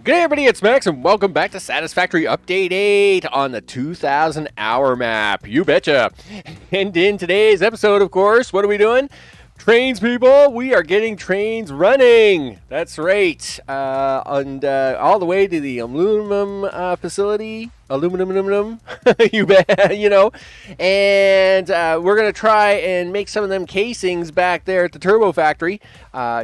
Good day, everybody, it's Max, and welcome back to Satisfactory Update 8 on the 2,000 hour map. You betcha. And in today's episode, of course, what are we doing? Trains, people. We are getting trains running. That's right. And all the way to the aluminum facility. Aluminum. You bet, you know. And we're going to try and make some of them casings back there at the turbo factory.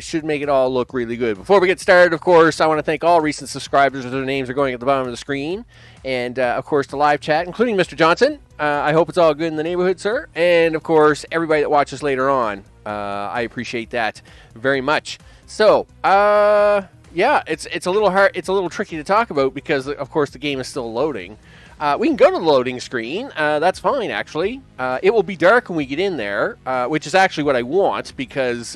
Should make it all look really good. Before we get started, of course, I want to thank all recent subscribers. Their names are going at the bottom of the screen. And, of course, the live chat, including Mr. Johnson. I hope it's all good in the neighborhood, sir. And, of course, everybody that watches later on. I appreciate that very much. So, yeah, it's a little hard. It's a little tricky to talk about because, of course, the game is still loading. We can go to the loading screen. That's fine, actually. It will be dark when we get in there, which is actually what I want because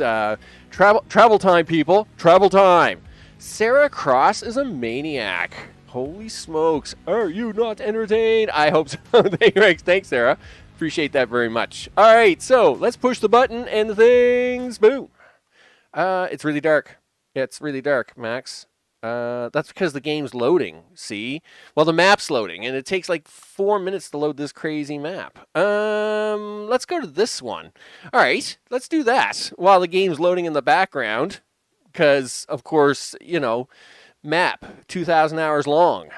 travel time, people. Travel time. Sarah Cross is a maniac. Holy smokes. Are you not entertained? I hope so. Thanks, Sarah. Appreciate that very much. All right, so let's push the button and the things, boom. It's really dark. It's really dark, Max. That's because the game's loading, see? Well, the map's loading, and it takes like 4 minutes to load this crazy map. Let's go to this one. All right, let's do that while the game's loading in the background because, of course, you know, map 2,000 hours long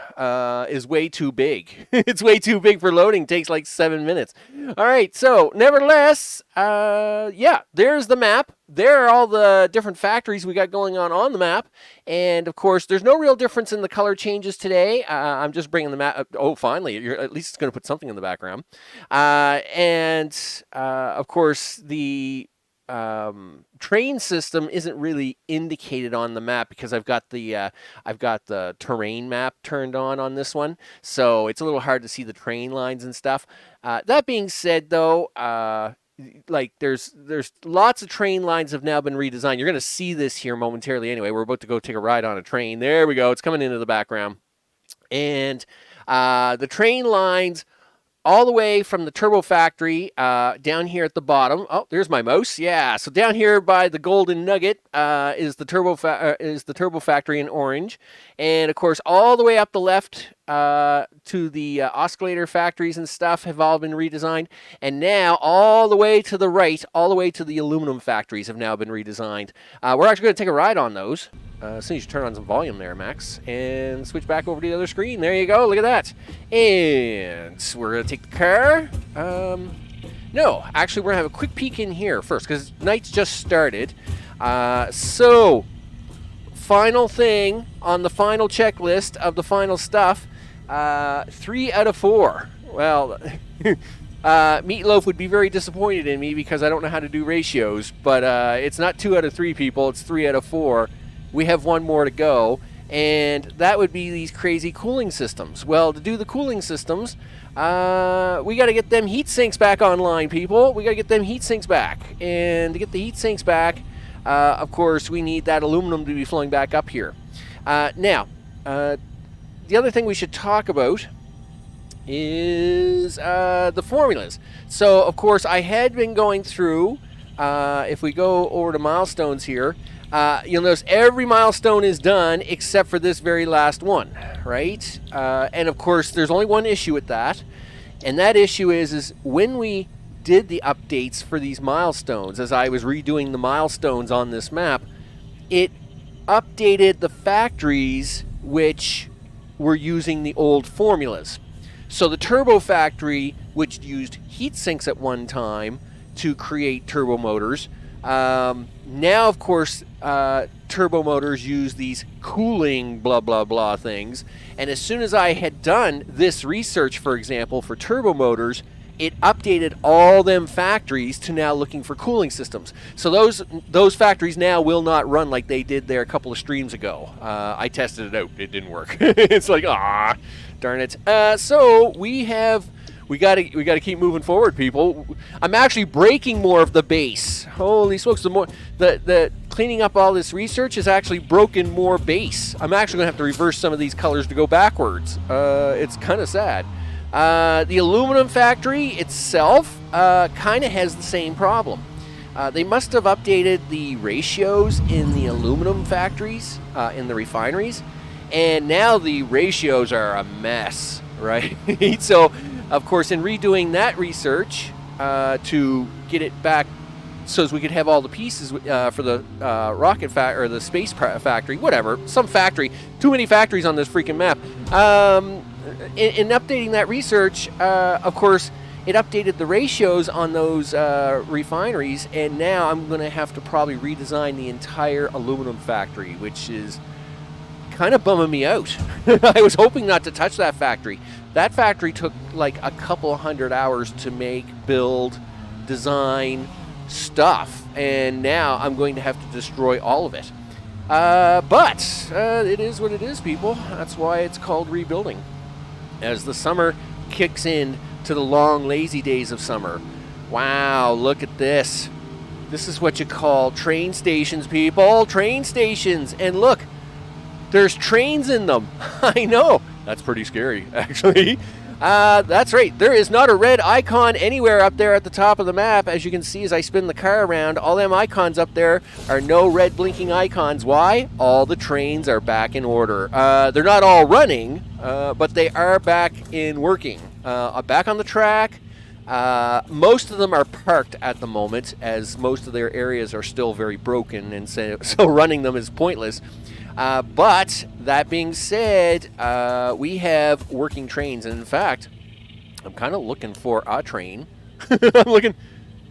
is way too big. It's way too big for loading. Takes like 7 minutes. All right, so nevertheless, yeah, there's the map. There are all the different factories we got going on the map. And, of course, there's no real difference in the color changes today. I'm just bringing the map up. Oh, finally, at least it's going to put something in the background. And, of course, the train system isn't really indicated on the map because I've got the terrain map turned on this one, so it's a little hard to see the train lines and stuff. That being said, though, like there's lots of train lines have now been redesigned. You're going to see this here momentarily. Anyway, we're about to go take a ride on a train. There we go. It's coming into the background, and the train lines all the way from the turbo factory down here at the bottom. Oh, there's my mouse. Yeah, so down here by the golden nugget is the turbo factory in orange, and of course all the way up the left to the oscillator factories and stuff have all been redesigned, and now all the way to the right, all the way to the aluminum factories have now been redesigned. We're actually going to take a ride on those. As soon as you turn on some volume there, Max, and switch back over to the other screen. There you go. Look at that. And we're going to take the car. No, actually, we're going to have a quick peek in here first because night's just started. So, final thing on the final checklist of the final stuff, 3 out of 4. Well, Meatloaf would be very disappointed in me because I don't know how to do ratios, but it's not 2 out of 3, people. It's 3 out of 4. We have one more to go, and that would be these crazy cooling systems. Well, to do the cooling systems, we got to get them heat sinks back online, people. We got to get them heat sinks back. And to get the heat sinks back, of course, we need that aluminum to be flowing back up here. Now, the other thing we should talk about is the formulas. So, of course, I had been going through, if we go over to milestones here, you'll notice every milestone is done except for this very last one, right? And of course, there's only one issue with that, and that issue is when we did the updates for these milestones, as I was redoing the milestones on this map, it updated the factories which were using the old formulas. So the turbo factory, which used heat sinks at one time to create turbo motors, now, of course, turbo motors use these cooling blah, blah, blah things. And as soon as I had done this research, for example, for turbo motors, it updated all them factories to now looking for cooling systems. So those factories now will not run like they did there a couple of streams ago. I tested it out. It didn't work. It's like, darn it. So we got to keep moving forward, people. I'm actually breaking more of the base. Holy smokes! The cleaning up all this research has actually broken more base. I'm actually gonna have to reverse some of these colors to go backwards. It's kind of sad. The aluminum factory itself kind of has the same problem. They must have updated the ratios in the aluminum factories, in the refineries, And now the ratios are a mess, right? So, of course, in redoing that research to get it back so as we could have all the pieces for the rocket or the space factory, whatever, some factory, too many factories on this freaking map. In updating that research, of course, it updated the ratios on those refineries, and now I'm going to have to probably redesign the entire aluminum factory, which is kind of bumming me out. I was hoping not to touch that factory. That factory took like a couple 100 hours to make, build, design, stuff, and now I'm going to have to destroy all of it. But it is what it is, people. That's why it's called rebuilding. As the summer kicks in to the long, lazy days of summer. Wow, look at this. This is what you call train stations, people. Train stations. And look, there's trains in them. I know. That's pretty scary, actually. That's right. There is not a red icon anywhere up there at the top of the map. As you can see as I spin the car around, all them icons up there are no red blinking icons. Why? All the trains are back in order. They're not all running, but they are back in working. Back on the track. Most of them are parked at the moment, as most of their areas are still very broken, and so running them is pointless. But that being said, we have working trains, and in fact, I'm kind of looking for a train. I'm looking.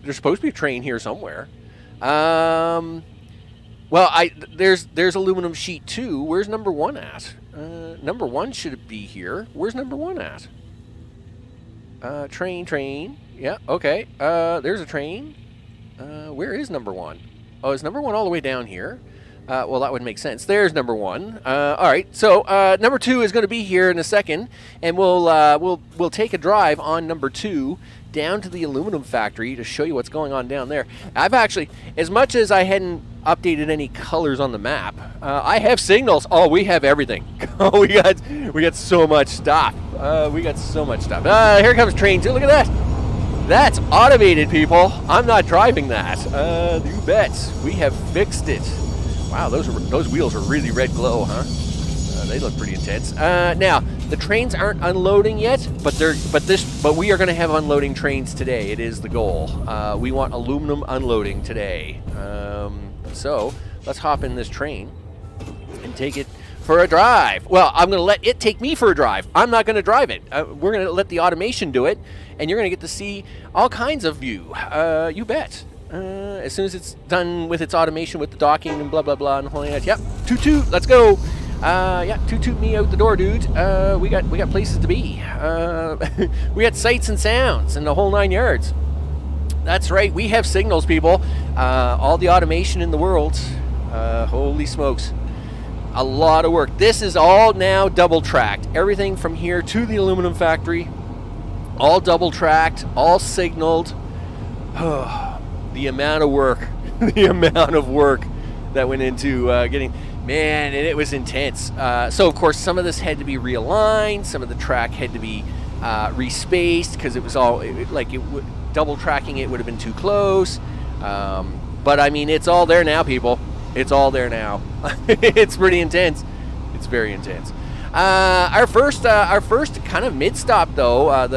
There's supposed to be a train here somewhere. Well, there's aluminum sheet 2. Where's number 1 at? Number 1 should be here. Where's number 1 at? Train. Yeah, okay. There's a train. Where is number 1? Oh, is number 1 all the way down here? Well, that would make sense. There's number 1. All right. So number 2 is going to be here in a second, and we'll take a drive on number 2 down to the aluminum factory to show you what's going on down there. I've actually, as much as I hadn't updated any colors on the map, I have signals. Oh, we have everything. Oh, we got so much stuff. We got so much stuff. Here comes train 2. Look at that. That's automated, people. I'm not driving that. You bet. We have fixed it. Wow, those wheels are really red glow, huh? They look pretty intense. Now, the trains aren't unloading yet, but we are going to have unloading trains today. It is the goal. We want aluminum unloading today. So let's hop in this train and take it for a drive. Well, I'm going to let it take me for a drive. I'm not going to drive it. We're going to let the automation do it, and you're going to get to see all kinds of view. You bet. As soon as it's done with its automation with the docking and blah blah blah and the whole thing. Yep, toot, let's go. Yeah, toot me out the door, dude. We got places to be. We got sights and sounds and the whole 9 yards. That's right, we have signals, people. All the automation in the world. Holy smokes. A lot of work. This is all now double tracked. Everything from here to the aluminum factory, all double tracked, all signaled. The amount of work, that went into getting, man, and it was intense. So of course, some of this had to be realigned, some of the track had to be respaced because it was all double tracking it would have been too close. But I mean, it's all there now, people. It's all there now. It's pretty intense. It's very intense. Our first kind of mid stop though,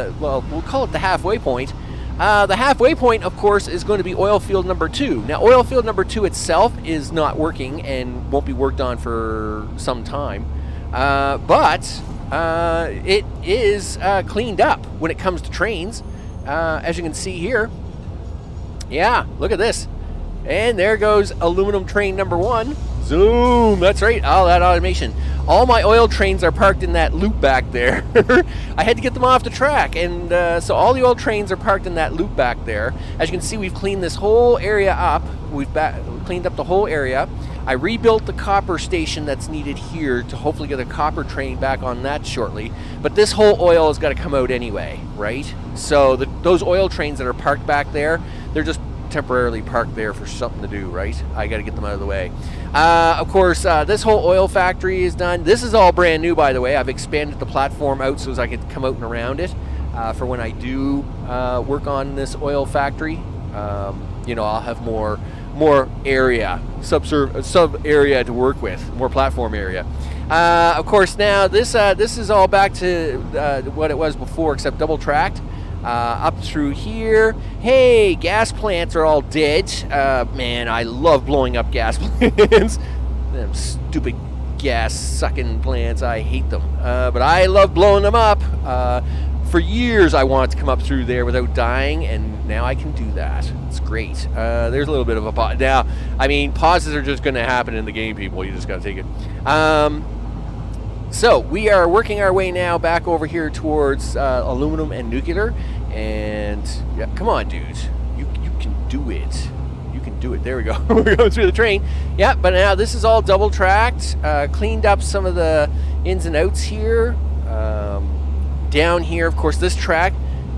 we'll call it the halfway point. The halfway point, of course, is going to be oil field number 2. Now, oil field number 2 itself is not working and won't be worked on for some time. But it is cleaned up when it comes to trains. As you can see here. Yeah, look at this. And there goes aluminum train number 1. Zoom. That's right. Oh, that automation. All my oil trains are parked in that loop back there. I had to get them off the track, and so all the oil trains are parked in that loop back there. As you can see, we've cleaned this whole area up. We've cleaned up the whole area. I rebuilt the copper station that's needed here to hopefully get a copper train back on that shortly. But this whole oil has got to come out anyway, right? So those oil trains that are parked back there, they're just temporarily parked there for something to do, right? I got to get them out of the way. Of course, this whole oil factory is done. This is all brand new, by the way. I've expanded the platform out so as I could come out and around it for when I do work on this oil factory. I'll have more more area, sub area to work with, more platform area. Of course, now this is all back to what it was before, except double tracked. Up through here. Hey, gas plants are all dead. Man, I love blowing up gas plants. Them stupid gas-sucking plants, I hate them. But I love blowing them up. For years, I wanted to come up through there without dying, and now I can do that. It's great. There's a little bit of a pause. Now, I mean, pauses are just going to happen in the game, people. You just got to take it. So we are working our way now back over here towards aluminum and nuclear. And yeah, come on, dude. You can do it. You can do it. There we go. We're going through the train. Yeah, but now this is all double tracked. Cleaned up some of the ins and outs here. Down here, of course, this track.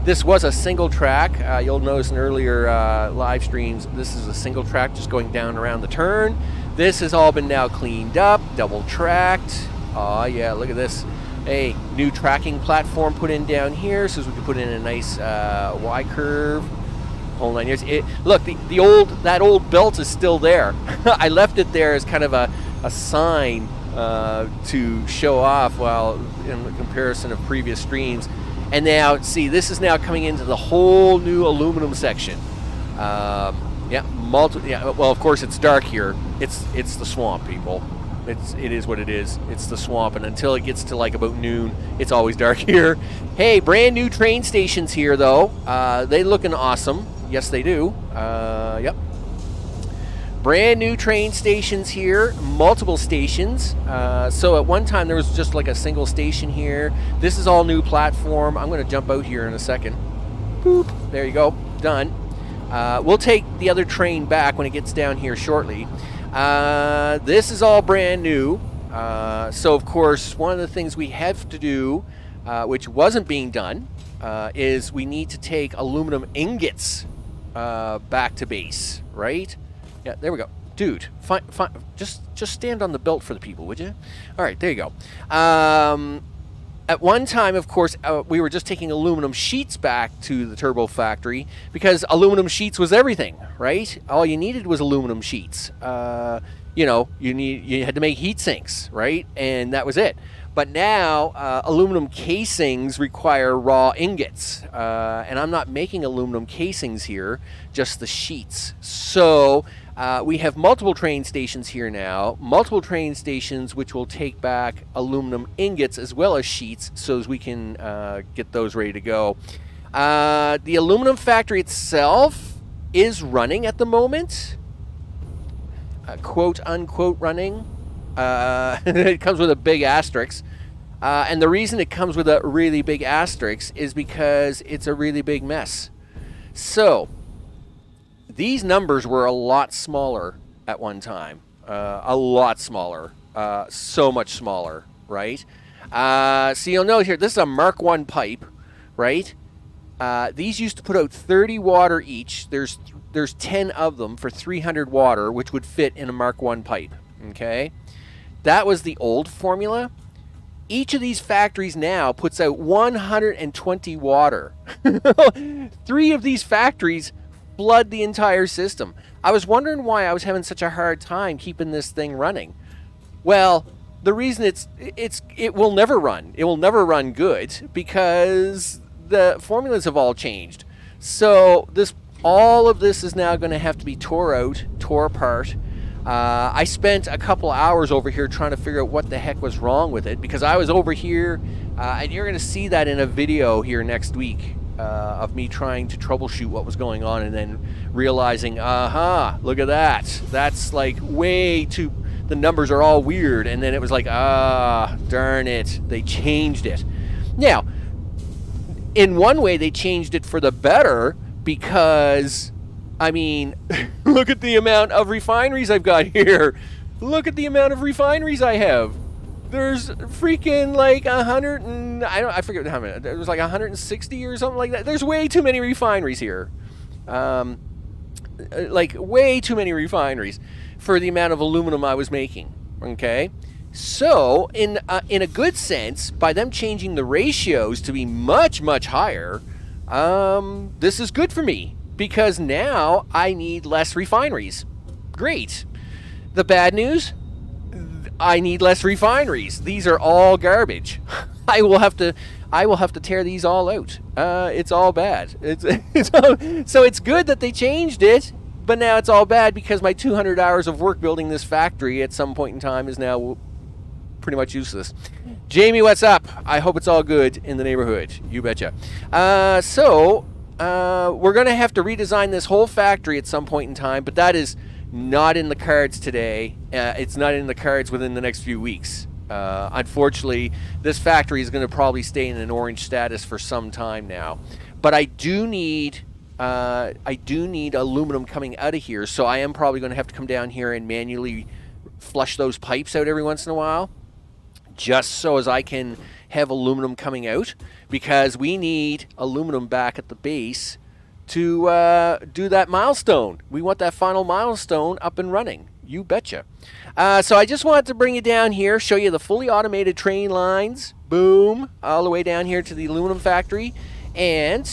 This was a single track. You'll notice in earlier live streams, this is a single track just going down around the turn. This has all been now cleaned up, double tracked. Oh yeah, look at this. A new tracking platform put in down here, so we can put in a nice Y curve. Whole 9 years. Look, that old belt is still there. I left it there as kind of a sign to show off while in comparison of previous streams. And now, see, this is now coming into the whole new aluminum section. Well, of course it's dark here. It's the swamp, people. It is what it is. It's the swamp, and until it gets to like about noon, it's always dark here. Hey, brand new train stations here, though. They looking awesome. Yes, they do. Yep. Brand new train stations here. Multiple stations. So at one time there was just like a single station here. This is all new platform. I'm going to jump out here in a second. Boop. There you go. Done. We'll take the other train back when it gets down here shortly. This is all brand new. So, of course, one of the things we have to do, which wasn't being done, is we need to take aluminum ingots back to base, right? Yeah, there we go. Dude, fine, just stand on the belt for the people, would you? All right, there you go. At one time, of course, we were just taking aluminum sheets back to the turbo factory because aluminum sheets was everything, right? All you needed was aluminum sheets. You had to make heat sinks, right? And that was it. But now, aluminum casings require raw ingots. And I'm not making aluminum casings here, just the sheets. So we have multiple train stations here now, multiple train stations which will take back aluminum ingots as well as sheets so as we can get those ready to go. The aluminum factory itself is running at the moment. Quote unquote running. It comes with a big asterisk. And the reason it comes with a really big asterisk is because it's a really big mess. So, these numbers were a lot smaller at one time. A lot smaller. So much smaller, right? So you'll note here, this is a Mark 1 pipe, right? These used to put out 30 water each. There's 10 of them for 300 water, which would fit in a Mark 1 pipe, okay? That was the old formula. Each of these factories now puts out 120 water. 3 of these factories flood the entire system. I was wondering why I was having such a hard time keeping this thing running. Well, the reason it will never run. It will never run good because the formulas have all changed. So all of this is now going to have to be tore apart. I spent a couple hours over here trying to figure out what the heck was wrong with it because I was over here, and you're going to see that in a video here next week of me trying to troubleshoot what was going on and then realizing, look at that. That's like way too, the numbers are all weird. And then it was like, darn it, they changed it. Now, in one way, they changed it for the better because, I mean, look at the amount of refineries I've got here. Look at the amount of refineries I have. There's freaking like 100 and I forget how many. There was like 160 or something like that. There's way too many refineries here. Like way too many refineries for the amount of aluminum I was making. Okay, so in a good sense, by them changing the ratios to be much higher, this is good for me because now I need less refineries. Great. The bad news, I need less refineries. These are all garbage. I will have to tear these all out. It's all bad. So it's good that they changed it, but now it's all bad because my 200 hours of work building this factory at some point in time is now pretty much useless. Jamie, what's up? I hope it's all good in the neighborhood. You betcha. So we're going to have to redesign this whole factory at some point in time, but that is not in the cards today. It's not in the cards within the next few weeks. Unfortunately, this factory is going to probably stay in an orange status for some time now. But I do need aluminum coming out of here, so I am probably going to have to come down here and manually flush those pipes out every once in a while, just so as I can have aluminum coming out, because we need aluminum back at the base to do that milestone. We want that final milestone up and running. You betcha. So I just wanted to bring you down here, show you the fully automated train lines. Boom. All the way down here to the aluminum factory. And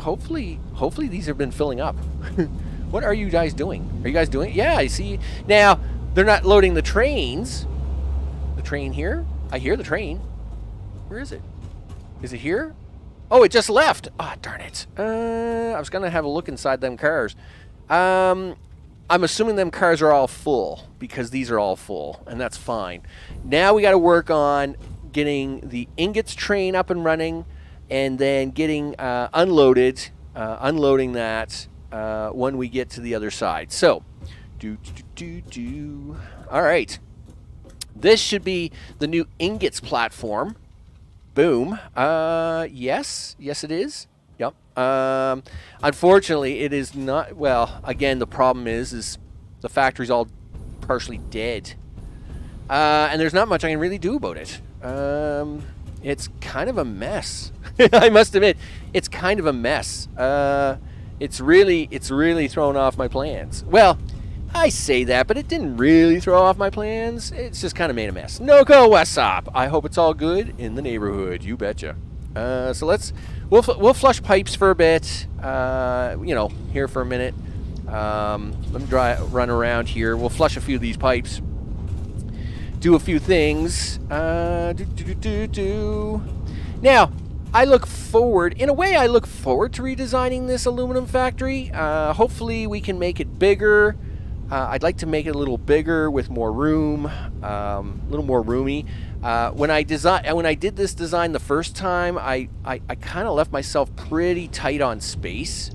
hopefully these have been filling up. What are you guys doing? Are you guys doing it? Yeah, I see. Now, they're not loading the trains. The train here? I hear the train. Where is it? Is it here? Oh, it just left. Ah, oh, darn it. I was going to have a look inside them cars. I'm assuming them cars are all full, because these are all full, and that's fine. Now we got to work on getting the ingots train up and running, and then getting unloading that when we get to the other side. So, all right. This should be the new ingots platform. Boom. Yes it is. Yep. Unfortunately, it is not. Well, again, the problem is the factory's all partially dead, and there's not much I can really do about it. It's kind of a mess. I must admit, it's kind of a mess. It's really thrown off my plans. Well, I say that, but it didn't really throw off my plans. It's just kind of made a mess. Noko, what's up? I hope it's all good in the neighborhood. You betcha. So we'll flush pipes for a bit. Here for a minute. Let me run around here. We'll flush a few of these pipes. Do a few things. Now, I look forward to redesigning this aluminum factory. Hopefully we can make it bigger. I'd like to make it a little bigger with more room, a little more roomy. When I did this design the first time, I kind of left myself pretty tight on space,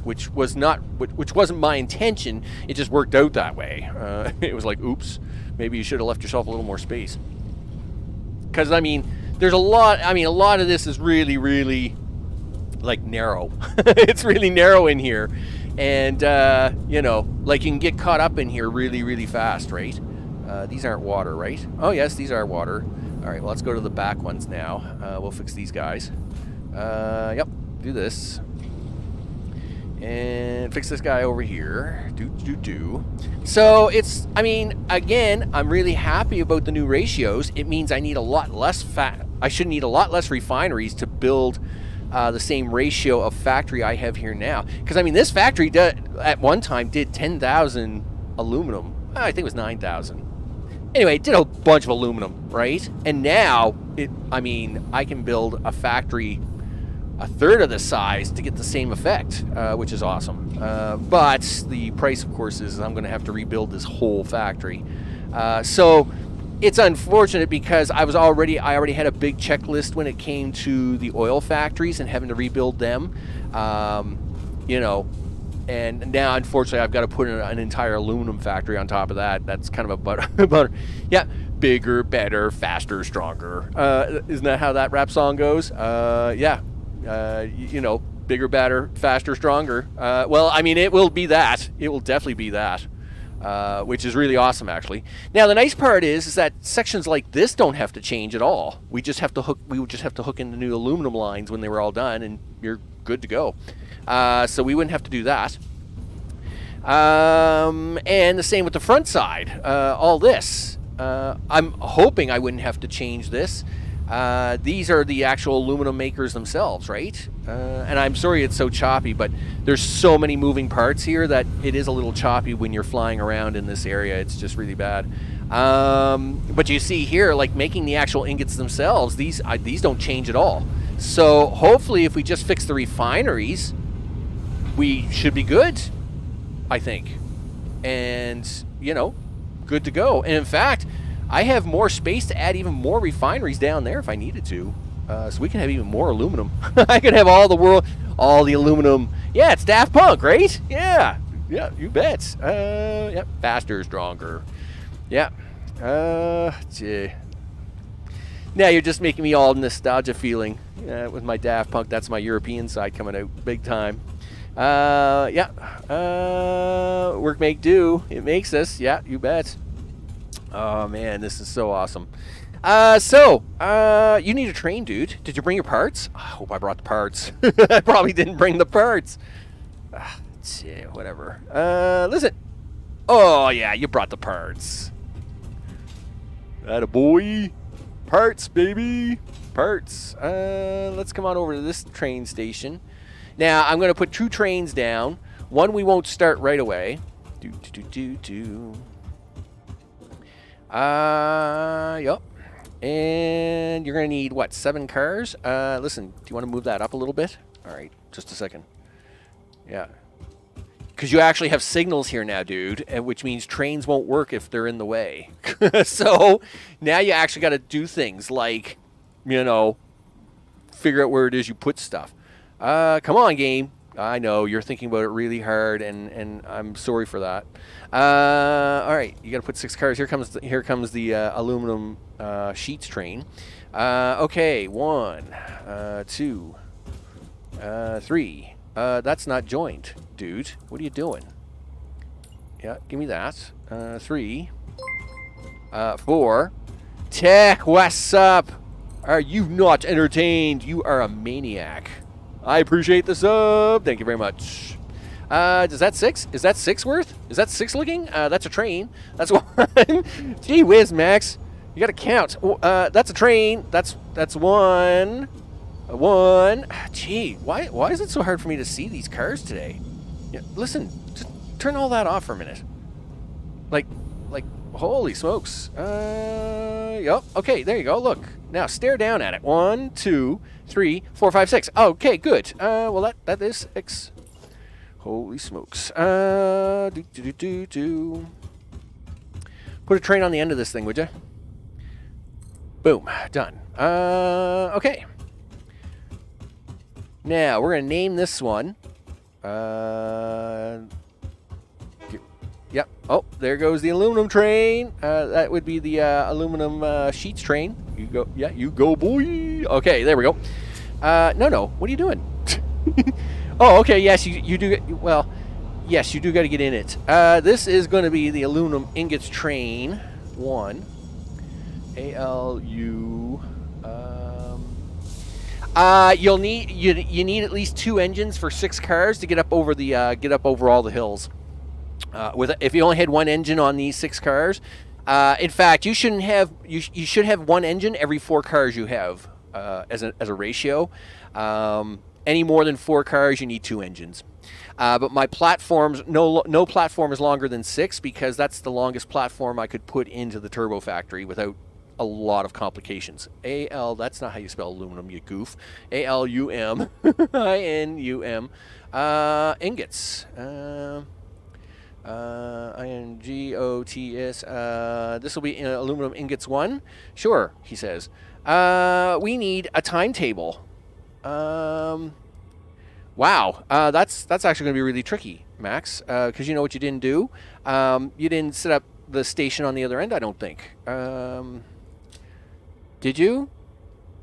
which wasn't my intention. It just worked out that way. It was like, oops, maybe you should have left yourself a little more space. Because there's a lot. A lot of this is really, really like narrow. It's really narrow in here. And, you can get caught up in here really, really fast, right? These aren't water, right? Oh, yes, these are water. All right, well, let's go to the back ones now. We'll fix these guys. Yep, do this. And fix this guy over here. So it's, again, I'm really happy about the new ratios. It means I need a lot less I should need a lot less refineries to build the same ratio of factory I have here now. Because, this factory at one time did 10,000 aluminum. I think it was 9,000. Anyway, it did a bunch of aluminum, right? And now, I can build a factory a third of the size to get the same effect, which is awesome. But the price, of course, is I'm going to have to rebuild this whole factory. So it's unfortunate because I already had a big checklist when it came to the oil factories and having to rebuild them. And now, unfortunately, I've got to put in an entire aluminum factory on top of that. That's kind of a butter. Yeah, bigger, better, faster, stronger. Isn't that how that rap song goes? Yeah. Bigger, better, faster, stronger. It will be that. It will definitely be that. Which is really awesome, actually. Now, the nice part is that sections like this don't have to change at all. We would just have to hook in the new aluminum lines when they were all done, and you're good to go. So we wouldn't have to do that. And the same with the front side. All this. I'm hoping I wouldn't have to change this. These are the actual aluminum makers themselves, right? And I'm sorry it's so choppy, but there's so many moving parts here that it is a little choppy when you're flying around in this area. It's just really bad. But you see here, like making the actual ingots themselves, these don't change at all. So hopefully if we just fix the refineries, we should be good, I think. And, you know, good to go. And in fact, I have more space to add even more refineries down there if I needed to. So we can have even more aluminum. I could have all the aluminum. Yeah, it's Daft Punk, right? Yeah, you bet. Yep, faster, stronger. Yeah. Gee. Now you're just making me all nostalgia feeling. With my Daft Punk, that's my European side coming out big time. Yeah. Work, make, do. It makes us. Yeah, you bet. Oh, man, this is so awesome. You need a train, dude. Did you bring your parts? I hope I brought the parts. I probably didn't bring the parts. Gee, whatever. Listen. Oh, yeah, you brought the parts. Attaboy. Parts, baby. Parts. Let's come on over to this train station. Now, I'm going to put 2 trains down. One we won't start right away. Yep. And you're going to need, what, 7 cars? Listen, do you want to move that up a little bit? All right, just a second. Yeah. Because you actually have signals here now, dude, which means trains won't work if they're in the way. So now you actually got to do things like, you know, figure out where it is you put stuff. Come on, game. I know you're thinking about it really hard, and I'm sorry for that. All right, you got to put 6 cars. Here comes the aluminum sheets train. Okay, 1, 2, 3. That's not joined, dude. What are you doing? Yeah, give me that. 3, 4. Tech, what's up? Are you not entertained? You are a maniac. I appreciate the sub. Thank you very much. Is that 6? Is that 6 worth? Is that 6 looking? That's a train. That's 1. Gee whiz, Max. You got to count. That's a train. That's 1. 1. Gee, why is it so hard for me to see these cars today? Yeah, listen, just turn all that off for a minute. Like, holy smokes. Yep. Okay, there you go. Look. Now stare down at it. 1, 2, 3, 4, 5, 6. Okay, good. Well, that is 6. Holy smokes. Put a train on the end of this thing, would you? Boom. Done. Okay. Now, we're going to name this one. Yep. Oh, there goes the aluminum train. That would be the aluminum sheets train. You go. Yeah, you go, boy. Okay, there we go. No. What are you doing? Oh, okay. Yes, you do. Well, yes, you do got to get in it. This is going to be the aluminum ingots train 1. ALU. You need at least 2 engines for 6 cars to get up over all the hills. If you only had 1 engine on these 6 cars, in fact, you should have 1 engine every 4 cars you have as a ratio. Any more than 4 cars, you need 2 engines. But my platforms, no platform is longer than 6 because that's the longest platform I could put into the turbo factory without a lot of complications. That's not how you spell aluminum, you goof. ALUM, INUM, ingots. INGOTS. This will be aluminum ingots 1. Sure, he says. We need a timetable. Wow, that's actually going to be really tricky, Max, because you know what you didn't do? You didn't set up the station on the other end, I don't think. Did you?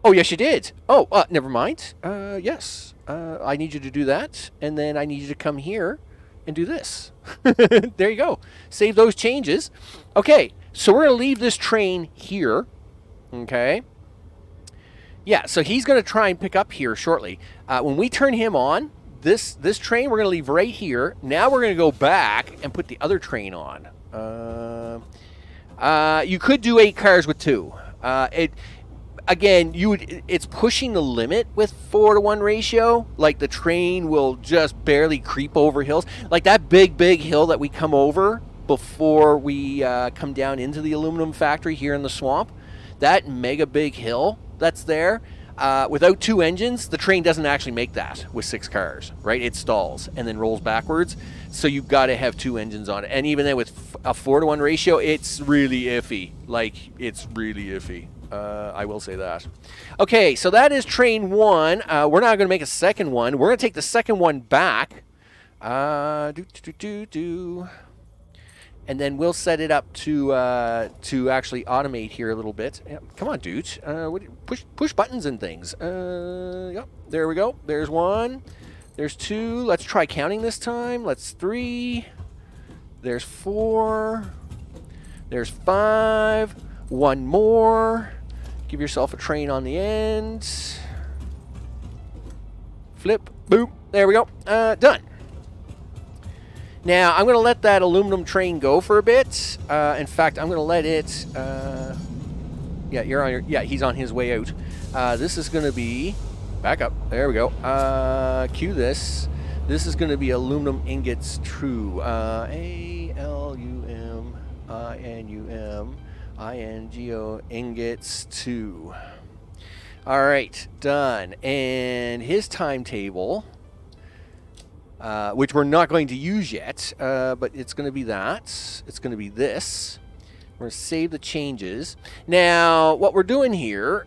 Oh, yes, you did. Oh, never mind. Yes. I need you to do that, and then I need you to come here and do this. There you go. Save those changes. Okay, so we're going to leave this train here. Okay. Yeah, so he's going to try and pick up here shortly. When we turn him on, this train we're going to leave right here. Now we're going to go back and put the other train on. You could do 8 cars with 2. again, it's pushing the limit with 4-to-1 ratio. Like the train will just barely creep over hills. Like that big hill that we come over before we come down into the aluminum factory here in the swamp. That mega big hill that's there, without 2 engines, the train doesn't actually make that with 6 cars, right? It stalls and then rolls backwards. So you've got to have 2 engines on it. And even then with a 4-to-1 ratio, it's really iffy. Like, it's really iffy. I will say that. Okay, so that is train 1. We're now going to make a second one. We're going to take the second one back. And then we'll set it up to actually automate here a little bit. Yeah, come on, dude. Push buttons and things. Yep, there we go. There's 1. There's 2. Let's try counting this time. Let's 3. There's 4. There's 5. 1 more. Give yourself a train on the end. Flip. Boom. There we go. Done. Now, I'm going to let that aluminum train go for a bit. In fact, I'm going to let it... yeah, he's on his way out. This is going to be... Back up. There we go. Cue this. This is going to be aluminum ingots true. ALUMINUMINGO ingots 2. All right, done. And his timetable... which we're not going to use yet, but it's going to be that. It's going to be this. We're going to save the changes. Now, what we're doing here,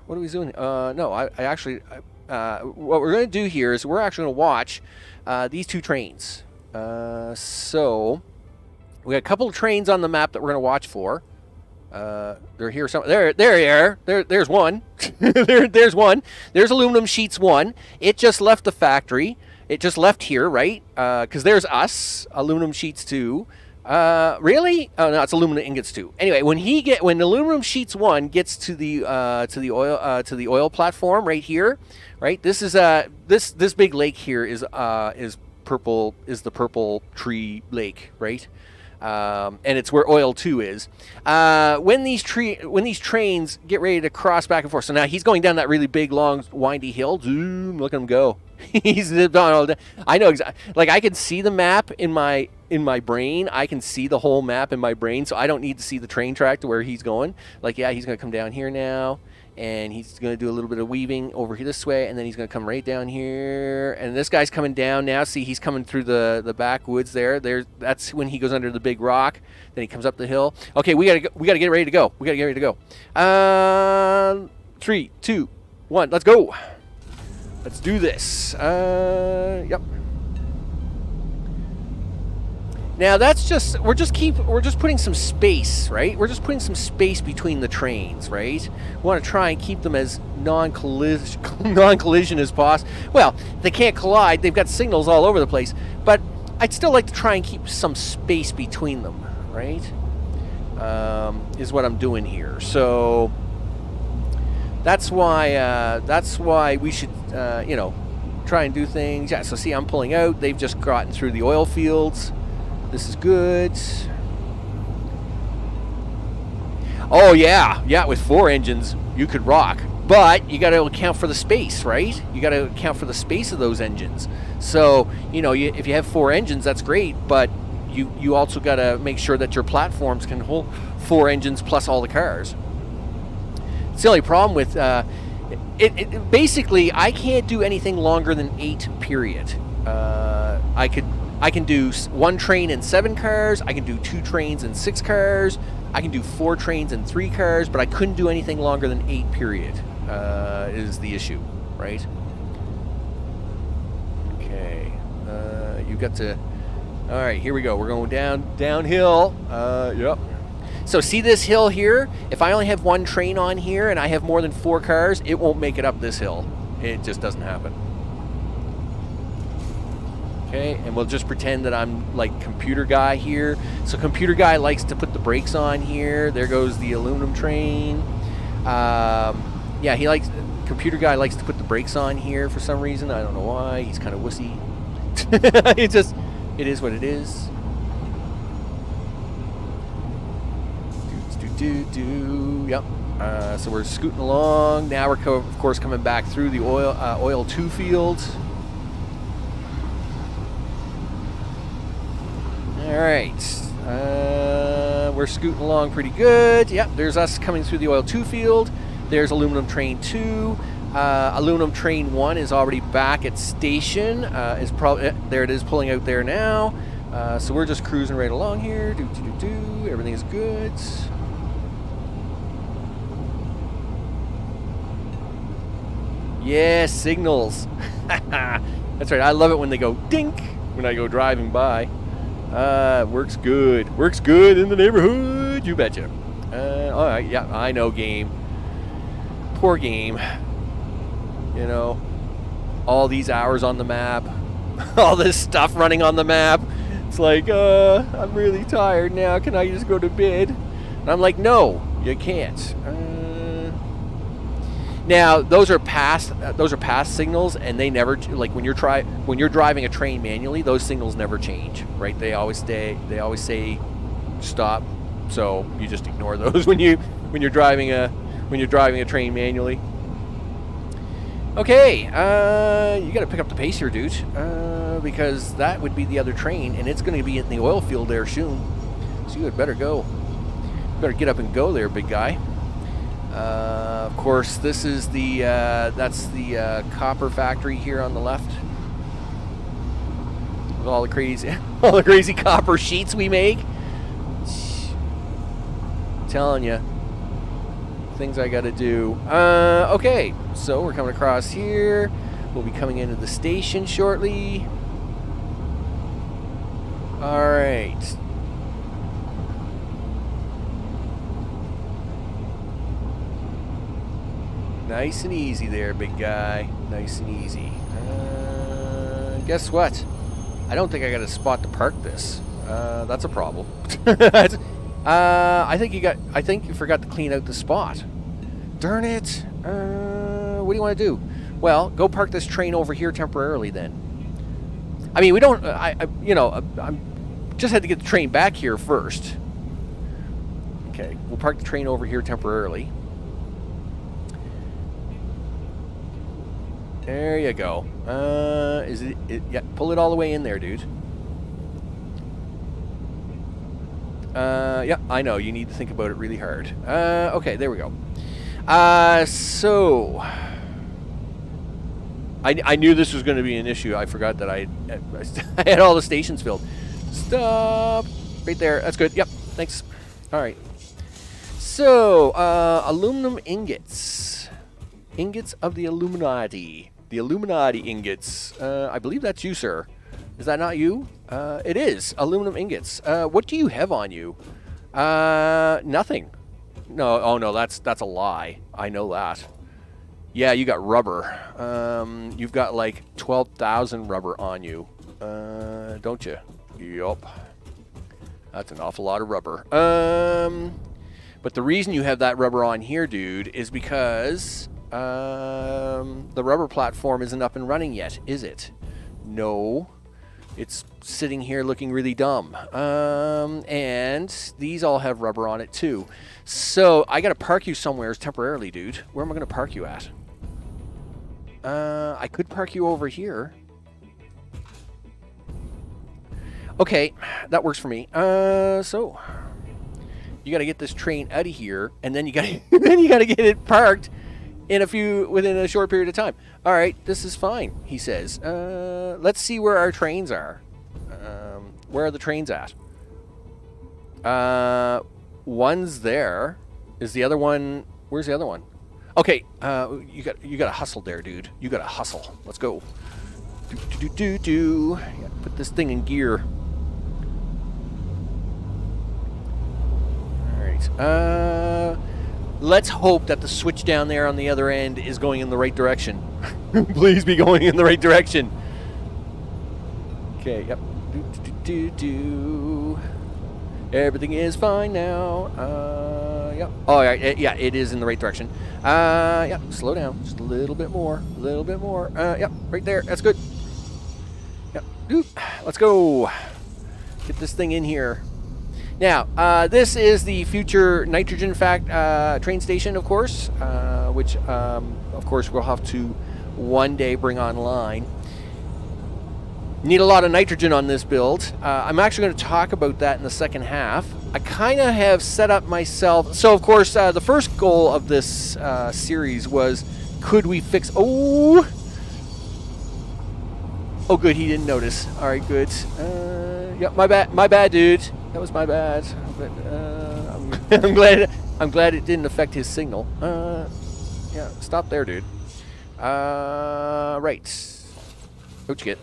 what are we doing? No, I actually, what we're going to do here is we're actually going to watch these 2 trains. So, we got a couple of trains on the map that we're going to watch for. They're here somewhere. There's one. There's one. There's aluminum sheets 1. It just left the factory. It just left here, right? Because there's us, aluminum sheets 2. Really? Oh no, it's aluminum ingots 2. Anyway, when aluminum sheets 1 gets to the oil platform right here, right? This is this big lake here is purple, is the purple tree lake, right? And it's where oil 2 is. When these trains get ready to cross back and forth, so now he's going down that really big, long, windy hill. Zoom, look at him go. He's Donald. I know exactly. Like I can see the map in my brain. I can see the whole map in my brain, so I don't need to see the train track to where he's going. Like, yeah, he's going to come down here now, and he's going to do a little bit of weaving over here this way, and then he's going to come right down here. And this guy's coming down now. See, he's coming through the backwoods there. That's when he goes under the big rock. Then he comes up the hill. Okay, we gotta get ready to go. 3, 2, 1, let's go. Let's do this. Yep. Now that's just we're just putting some space, right? We're just putting some space between the trains, right? We want to try and keep them as non-collision as possible. Well, they can't collide. They've got signals all over the place, but I'd still like to try and keep some space between them, right? Is what I'm doing here. So that's why we should try and do things. Yeah, so see, I'm pulling out. They've just gotten through the oil fields. This is good. Oh yeah, with 4 engines you could rock, but you got to account for the space, right? You got to account for the space of those engines. So if you have 4 engines, that's great, but you also got to make sure that your platforms can hold 4 engines plus all the cars. It's the only problem with it. Basically, I can't do anything longer than 8. Period. I can do 1 train and 7 cars. I can do 2 trains and 6 cars. I can do 4 trains and 3 cars, but I couldn't do anything longer than 8. Period. Is the issue, right? Okay. You got to. All right, here we go. We're going downhill. Yep. So see this hill here? If I only have 1 train on here and I have more than 4 cars, it won't make it up this hill. It just doesn't happen. Okay, and we'll just pretend that I'm like computer guy here. So computer guy likes to put the brakes on here. There goes the aluminum train. Yeah, computer guy likes to put the brakes on here for some reason. I don't know why. He's kind of wussy. It is what it is. Yep. So we're scooting along. Now we're, of course, coming back through the oil 2 fields. All right. We're scooting along pretty good. Yep, there's us coming through the oil 2 field. There's aluminum train 2. Aluminum train 1 is already back at station. There it is, pulling out there now. So we're just cruising right along here. Everything is good. Yeah, signals. That's right. I love it when they go dink when I go driving by. Works good. Works good in the neighborhood. You betcha. All right. Yeah, I know, game. Poor game. You know, all these hours on the map, all this stuff running on the map. It's like, I'm really tired now. Can I just go to bed? And I'm like, no, you can't. Now those are past signals, and they never, like when you're driving a train manually, those signals never change, right? They always stay. They always say stop, so you just ignore those when you're driving a train manually. Okay, you got to pick up the pace here, dude, because that would be the other train, and it's going to be in the oil field there soon. So you had better go. Better get up and go there, big guy. Of course, this is that's the copper factory here on the left. With all the crazy copper sheets we make. I'm telling you, things I got to do. Okay, so we're coming across here. We'll be coming into the station shortly. All right. Nice and easy there, big guy. Nice and easy. Guess what? I don't think I got a spot to park this. That's a problem. I think you forgot to clean out the spot. Darn it. What do you want to do? Well, go park this train over here temporarily then. I mean, we don't. I'm just had to get the train back here first. Okay, we'll park the train over here temporarily. There you go. Yeah, pull it all the way in there, dude. Yeah, I know. You need to think about it really hard. Okay, there we go. So I knew this was going to be an issue. I forgot that I had all the stations filled. Stop. Right there. That's good. Yep. Thanks. All right. So, aluminum ingots. Ingots of the Illuminati. The Illuminati ingots. I believe that's you, sir. Is that not you? It is. Aluminum ingots. What do you have on you? Nothing. No. Oh, no. That's a lie. I know that. Yeah, you got rubber. You've got like 12,000 rubber on you. Don't you? Yup. That's an awful lot of rubber. But the reason you have that rubber on here, dude, is because the rubber platform isn't up and running yet, is it? No. It's sitting here looking really dumb. And these all have rubber on it too. So I got to park you somewhere temporarily, dude. Where am I going to park you at? I could park you over here. Okay, that works for me. So you got to get this train out of here, and then you got to get it parked within a short period of time. All right, this is fine, he says. Let's see where our trains are. Where are the trains at? One's there. Is the other one? Where's the other one? Okay, you got to hustle there, dude. You got to hustle. Let's go. Do. Put this thing in gear. All right. Let's hope that the switch down there on the other end is going in the right direction. Please be going in the right direction. Okay, yep. Do. Everything is fine now. Yep. Oh, yeah, it is in the right direction. Yep, slow down. Just a little bit more. Yep, right there. That's good. Yep. Let's go. Get this thing in here. Now, this is the future nitrogen train station, of course, which, of course, we'll have to one day bring online. Need a lot of nitrogen on this build. I'm actually going to talk about that in the second half. I kind of have set up myself. So, of course, the first goal of this series was, could we fix... Oh, good. He didn't notice. All right, good. Yeah, my bad, dude. That was my bad. But I'm glad it didn't affect his signal. Yeah, stop there, dude. Right. What'd you get?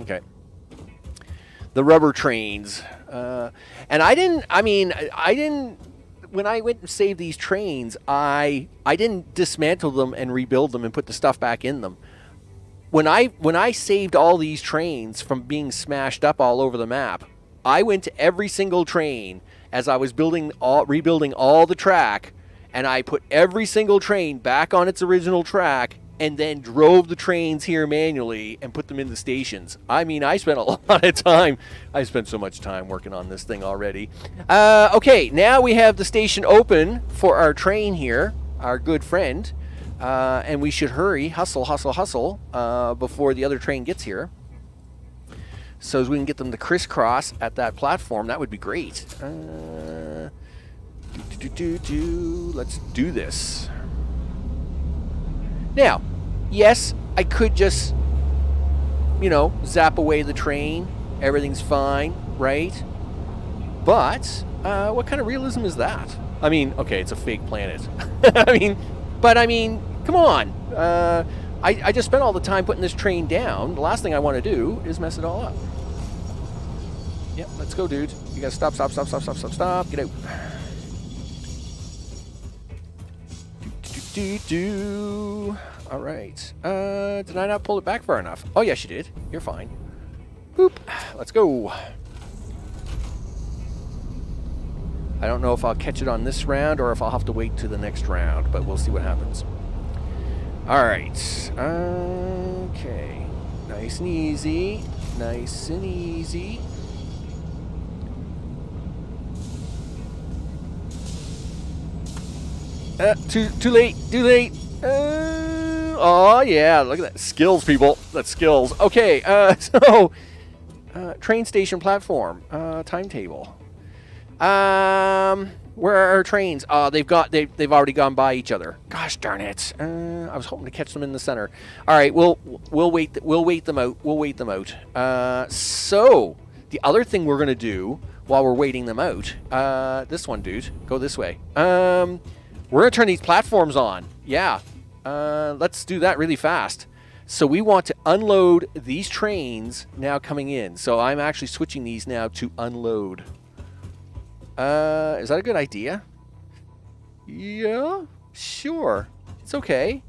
Okay. The rubber trains. And I didn't, when I went and saved these trains, I didn't dismantle them and rebuild them and put the stuff back in them. When I saved all these trains from being smashed up all over the map, I went to every single train as I was rebuilding all the track, and I put every single train back on its original track, and then drove the trains here manually and put them in the stations. I mean, I spent a lot of time. I spent so much time working on this thing already. Okay, now we have the station open for our train here, our good friend. And we should hurry, hustle, before the other train gets here. So as we can get them to crisscross at that platform, that would be great. Let's do this. Now, yes, I could just, zap away the train. Everything's fine, right? But what kind of realism is that? I mean, okay, it's a fake planet. I mean, come on. I just spent all the time putting this train down. The last thing I want to do is mess it all up. Yep, let's go, dude. You gotta stop. Get out. All right. Did I not pull it back far enough? Oh, yes, you did. You're fine. Boop. Let's go. I don't know if I'll catch it on this round or if I'll have to wait to the next round, but we'll see what happens. All right. Okay. Nice and easy. Nice and easy. Too late. Oh, yeah. Look at that. Skills, people. That's skills. Okay. So, train station platform. Timetable. Where are our trains? They've already gone by each other. Gosh darn it! I was hoping to catch them in the center. All right, we'll wait them out. So the other thing we're gonna do while we're waiting them out, this one, dude, go this way. We're gonna turn these platforms on. Yeah. Let's do that really fast. So we want to unload these trains now coming in. So I'm actually switching these now to unload. Is that a good idea? Yeah, sure. It's okay.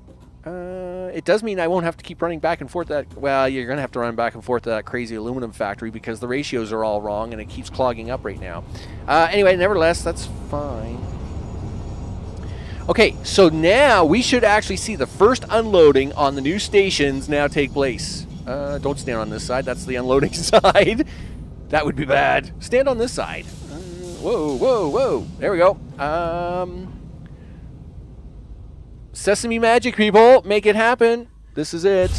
It does mean I won't have to keep running back and forth well, you're going to have to run back and forth to that crazy aluminum factory because the ratios are all wrong and it keeps clogging up right now. Anyway, nevertheless, that's fine. Okay, so now we should actually see the first unloading on the new stations now take place. Don't stand on this side. That's the unloading side. That would be bad. Stand on this side. Whoa. There we go. Sesame magic, people. Make it happen. This is it.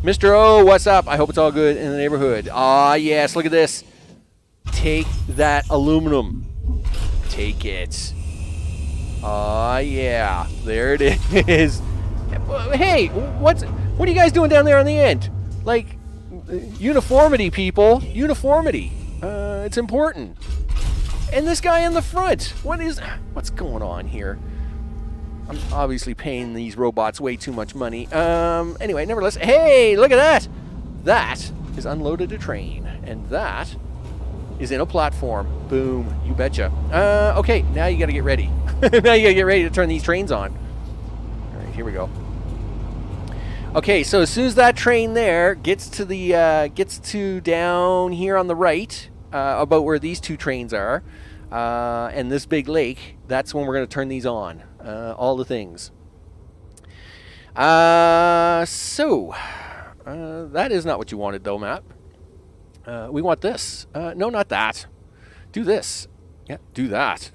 Mr. O, what's up? I hope it's all good in the neighborhood. Ah, yes. Look at this. Take that aluminum. Take it. Ah, yeah. There it is. Hey, what are you guys doing down there on the end? Like, uniformity, people. Uniformity. It's important. And this guy in the front. What's going on here? I'm obviously paying these robots way too much money. Anyway, nevertheless, hey, look at that. That is unloaded a train. And that is in a platform. Boom. You betcha. Okay, now you got to get ready. Now you got to get ready to turn these trains on. All right, here we go. Okay, so as soon as that train there gets to down here on the right, about where these two trains are, and this big lake, that's when we're going to turn these on. All the things. That is not what you wanted, though, map. We want this. No, not that. Do this. Yeah, do that.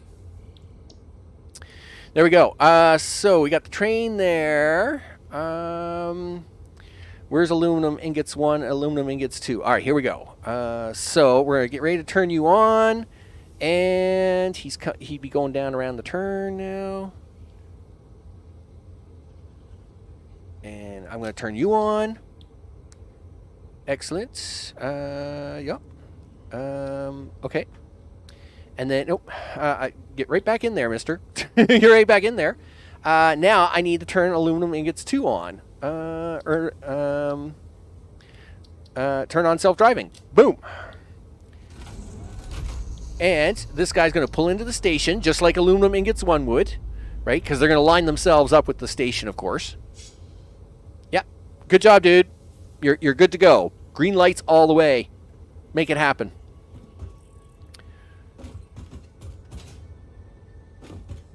There we go. So we got the train there. Where's aluminum ingots 1, aluminum ingots 2? All right, here we go. So we're going to get ready to turn you on. And he'd be going down around the turn now. And I'm going to turn you on. Excellent. Yep. Okay. And then, nope. Get right back in there, mister. You're right back in there. Now I need to turn aluminum ingots 2 on. Turn on self-driving. Boom. And this guy's going to pull into the station, just like aluminum ingots 1 would, right? Because they're going to line themselves up with the station, of course. Yeah. Good job, dude. You're good to go. Green lights all the way. Make it happen.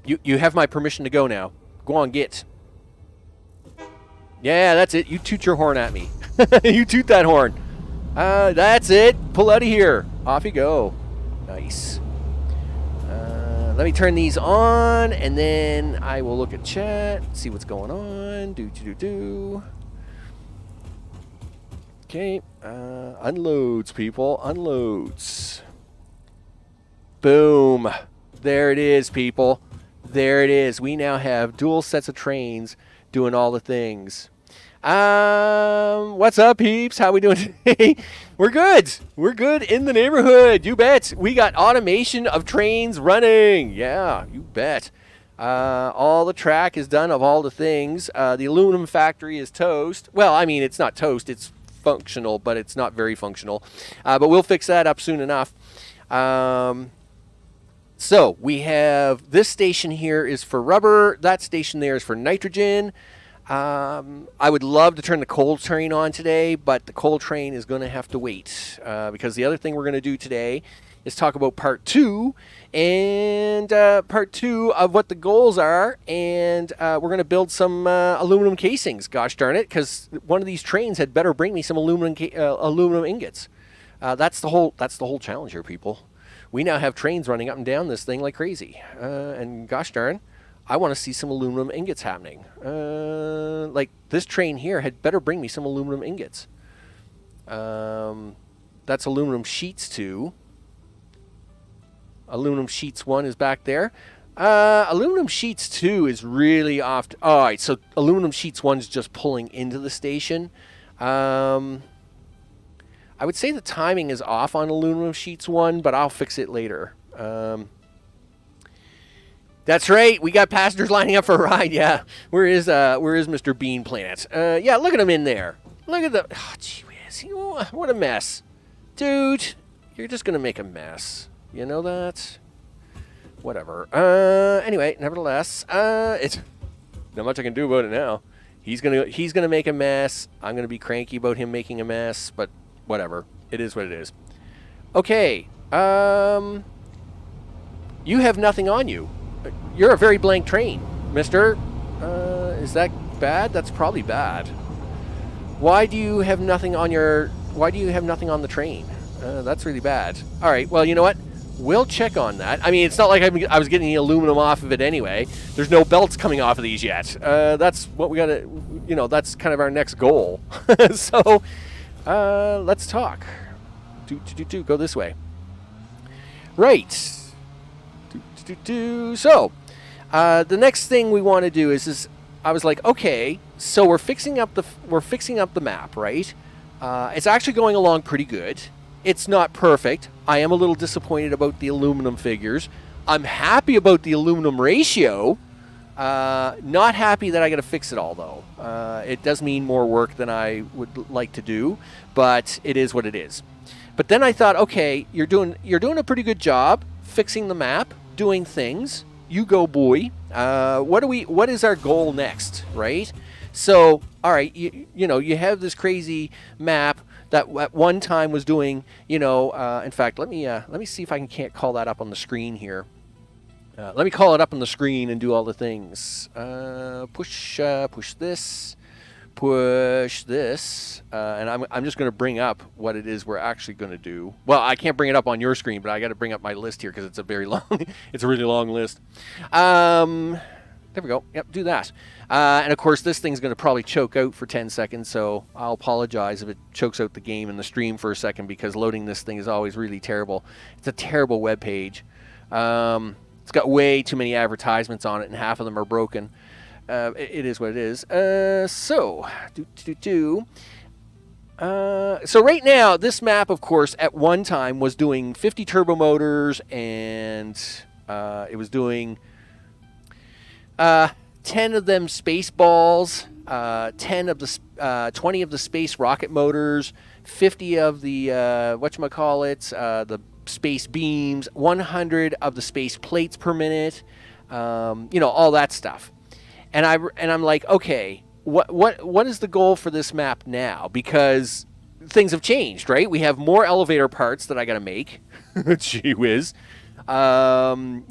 You have my permission to go now. Go on, get. Yeah, that's it. You toot your horn at me. You toot that horn. That's it. Pull out of here. Off you go. Nice. Let me turn these on, and then I will look at chat, see what's going on. Do. Okay. Unloads, people. Unloads. Boom. There it is, people. There it is. We now have dual sets of trains doing all the things. What's up, peeps? How we doing today? We're good. We're good in the neighborhood. You bet. We got automation of trains running. Yeah, you bet. All the track is done of all the things. The aluminum factory is toast. Well, I mean, it's not toast. It's functional, but it's not very functional. But we'll fix that up soon enough. So we have this station here is for rubber. That station there is for nitrogen. I would love to turn the coal train on today, but the coal train is going to have to wait because the other thing we're going to do today is talk about part 2 and part 2 of what the goals are, and we're going to build some aluminum casings. Gosh darn it, because one of these trains had better bring me some aluminum ingots. That's the whole challenge here, people. We now have trains running up and down this thing like crazy, and gosh darn, I want to see some aluminum ingots happening. Like this train here had better bring me some aluminum ingots. That's aluminum sheets 2. Aluminum sheets 1 is back there. Aluminum sheets 2 is really off. All right, so aluminum sheets 1 is just pulling into the station. I would say the timing is off on aluminum sheets 1, but I'll fix it later. That's right. We got passengers lining up for a ride. Yeah. Where is Mr. Bean Planet? Yeah, look at him in there. Look at the. Oh, gee whiz. What a mess. Dude, you're just going to make a mess. You know that? Whatever. Anyway, nevertheless, it's not much I can do about it now. He's gonna make a mess. I'm gonna be cranky about him making a mess, but whatever. It is what it is. Okay. You have nothing on you. You're a very blank train, mister. Is that bad? That's probably bad. Why do you have nothing on the train? That's really bad. All right, well, you know what? We'll check on that. I mean, it's not like I was getting the aluminum off of it anyway. There's no belts coming off of these yet. That's what we got to, that's kind of our next goal. So, let's talk. Go this way. Right. So, the next thing we want to do is I was like, okay, so we're fixing up the map, right? It's actually going along pretty good. It's not perfect. I am a little disappointed about the aluminum figures. I'm happy about the aluminum ratio. Not happy that I got to fix it all, though. It does mean more work than I would like to do, but it is what it is. But then I thought, okay, you're doing a pretty good job fixing the map, doing things. You go, boy. What is our goal next, right? So, all right, you have this crazy map that at one time was doing, in fact, let me see if I can't call that up on the screen here. Let me call it up on the screen and do all the things. Push this, push this, and I'm just going to bring up what it is we're actually going to do. Well, I can't bring it up on your screen, but I got to bring up my list here because it's a very long, it's a really long list. There we go. Yep, do that. And of course, this thing's going to probably choke out for 10 seconds, so I'll apologize if it chokes out the game and the stream for a second because loading this thing is always really terrible. It's a terrible web page. It's got way too many advertisements on it, and half of them are broken. It is what it is. So right now, this map, of course, at one time was doing 50 turbo motors, and it was doing 10 of them space balls, 20 of the space rocket motors, 50 of the the space beams, 100 of the space plates per minute, all that stuff. And I'm like, okay, what is the goal for this map now? Because things have changed, right? We have more elevator parts that I got to make. Gee whiz. So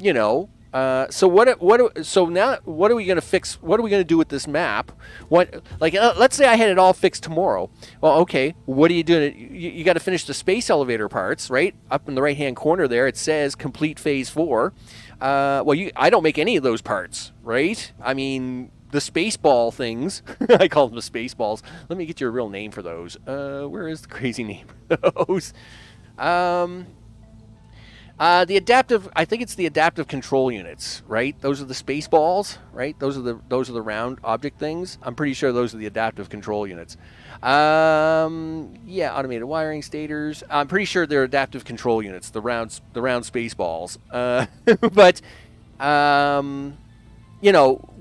now what are we going to fix? What are we going to do with this map? Let's say I had it all fixed tomorrow. Well, okay, what are you doing? You got to finish the space elevator parts, right? Up in the right-hand corner there, it says complete phase 4. I don't make any of those parts, right? I mean, the space ball things, I call them the space balls. Let me get you a real name for those. Where is the crazy name for those? I think it's the adaptive control units, right? Those are the space balls, right? Those are the round object things. I'm pretty sure those are the adaptive control units. Automated wiring stators. I'm pretty sure they're adaptive control units, the round space balls. But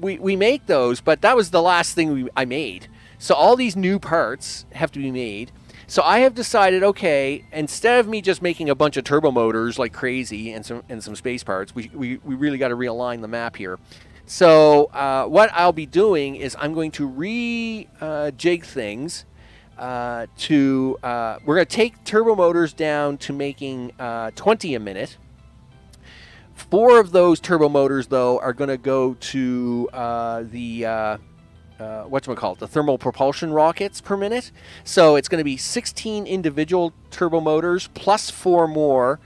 we make those, but that was the last thing I made. So all these new parts have to be made. So I have decided, okay, instead of me just making a bunch of turbo motors like crazy and some space parts, we really got to realign the map here. So what I'll be doing is I'm going to rejig things. We're going to take turbo motors down to making 20 a minute. 4 of those turbo motors, though, are going to go to the thermal propulsion rockets per minute. So it's going to be 16 individual turbo motors plus 4 more,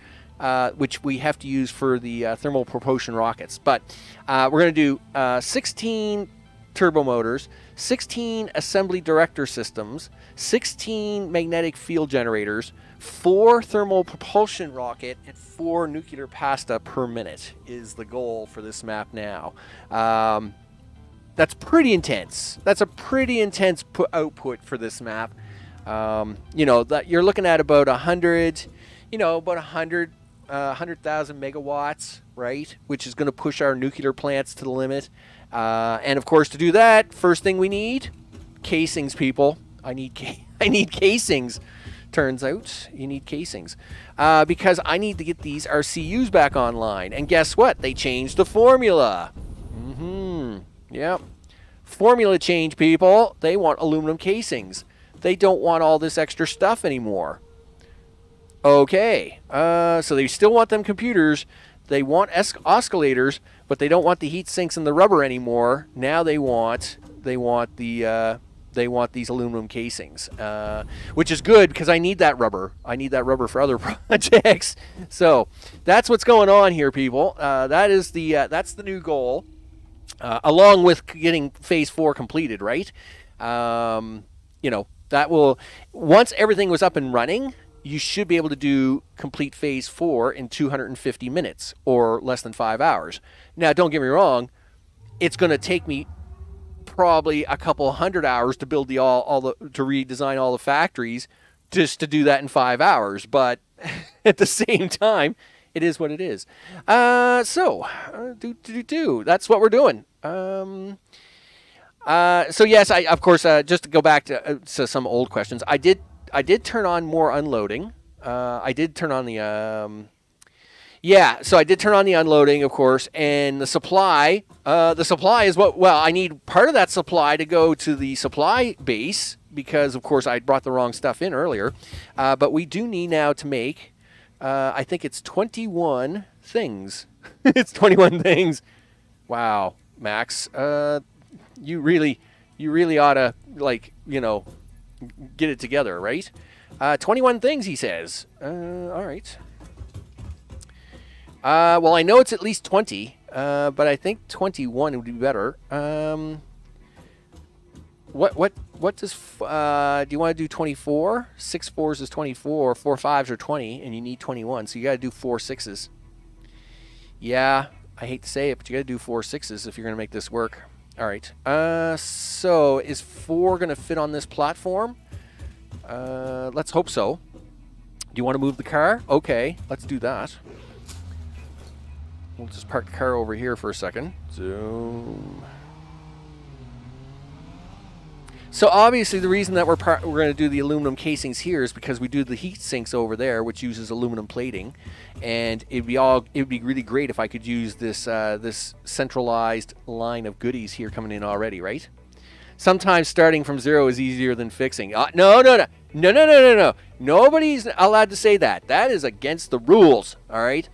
which we have to use for the thermal propulsion rockets. But we're going to do 16 turbo motors, 16 assembly director systems, 16 magnetic field generators, 4 thermal propulsion rocket, and 4 nuclear pasta per minute is the goal for this map now. That's pretty intense. That's a pretty intense output for this map. That you're looking at about 100,000 megawatts, right? Which is going to push our nuclear plants to the limit. And of course, to do that, first thing we need, casings, people. I need casings. Turns out you need casings because I need to get these RCUs back online. And guess what? They changed the formula. Yep. Formula change, people. They want aluminum casings. They don't want all this extra stuff anymore. Okay. So they still want them computers. They want oscillators, but they don't want the heat sinks and the rubber anymore. Now they want these aluminum casings, which is good because I need that rubber. I need that rubber for other projects. So that's what's going on here, people. That's the new goal. Along with getting phase 4 completed, right? That will, once everything was up and running, you should be able to do complete phase 4 in 250 minutes or less than 5 hours. Now, don't get me wrong, it's going to take me probably a couple 100 hours to build to redesign all the factories just to do that in 5 hours. But at the same time, it is what it is. That's what we're doing. So yes, of course, just to go back to some old questions, I did turn on more unloading. I did turn on the so I did turn on the unloading, of course, and the supply. The supply is I need part of that supply to go to the supply base because, of course, I brought the wrong stuff in earlier. But we do need now to make. I think it's 21 things. It's 21 things. Wow, Max. You really you really ought to, like, get it together, right? 21 things, he says. All right. Well, I know it's at least 20, but I think 21 would be better. What does, do you want to do 24? 6 4s is 24, 4 5s are 20, and you need 21, so you got to do 4 6s. Yeah, I hate to say it, but you got to do 4 6s if you're going to make this work. All right. So is 4 going to fit on this platform? Let's hope so. Do you want to move the car? Okay, let's do that. We'll just park the car over here for a second. Zoom. So obviously the reason that we're going to do the aluminum casings here is because we do the heat sinks over there, which uses aluminum plating, and it'd be really great if I could use this this centralized line of goodies here coming in already, right? Sometimes starting from zero is easier than fixing. No. Nobody's allowed to say that. That is against the rules, all right?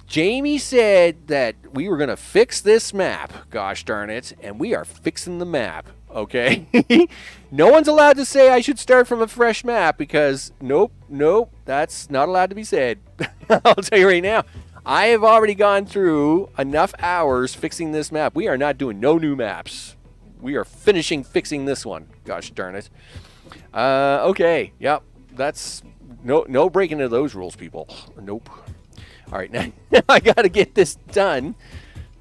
Jamie said that we were going to fix this map, gosh darn it, and we are fixing the map, okay? No one's allowed to say I should start from a fresh map because nope, that's not allowed to be said. I'll tell you right now, I have already gone through enough hours fixing this map. We are not doing no new maps. We are fixing this one, gosh darn it. Okay, yep, that's no breaking into those rules, people. Nope. All right, now I got to get this done.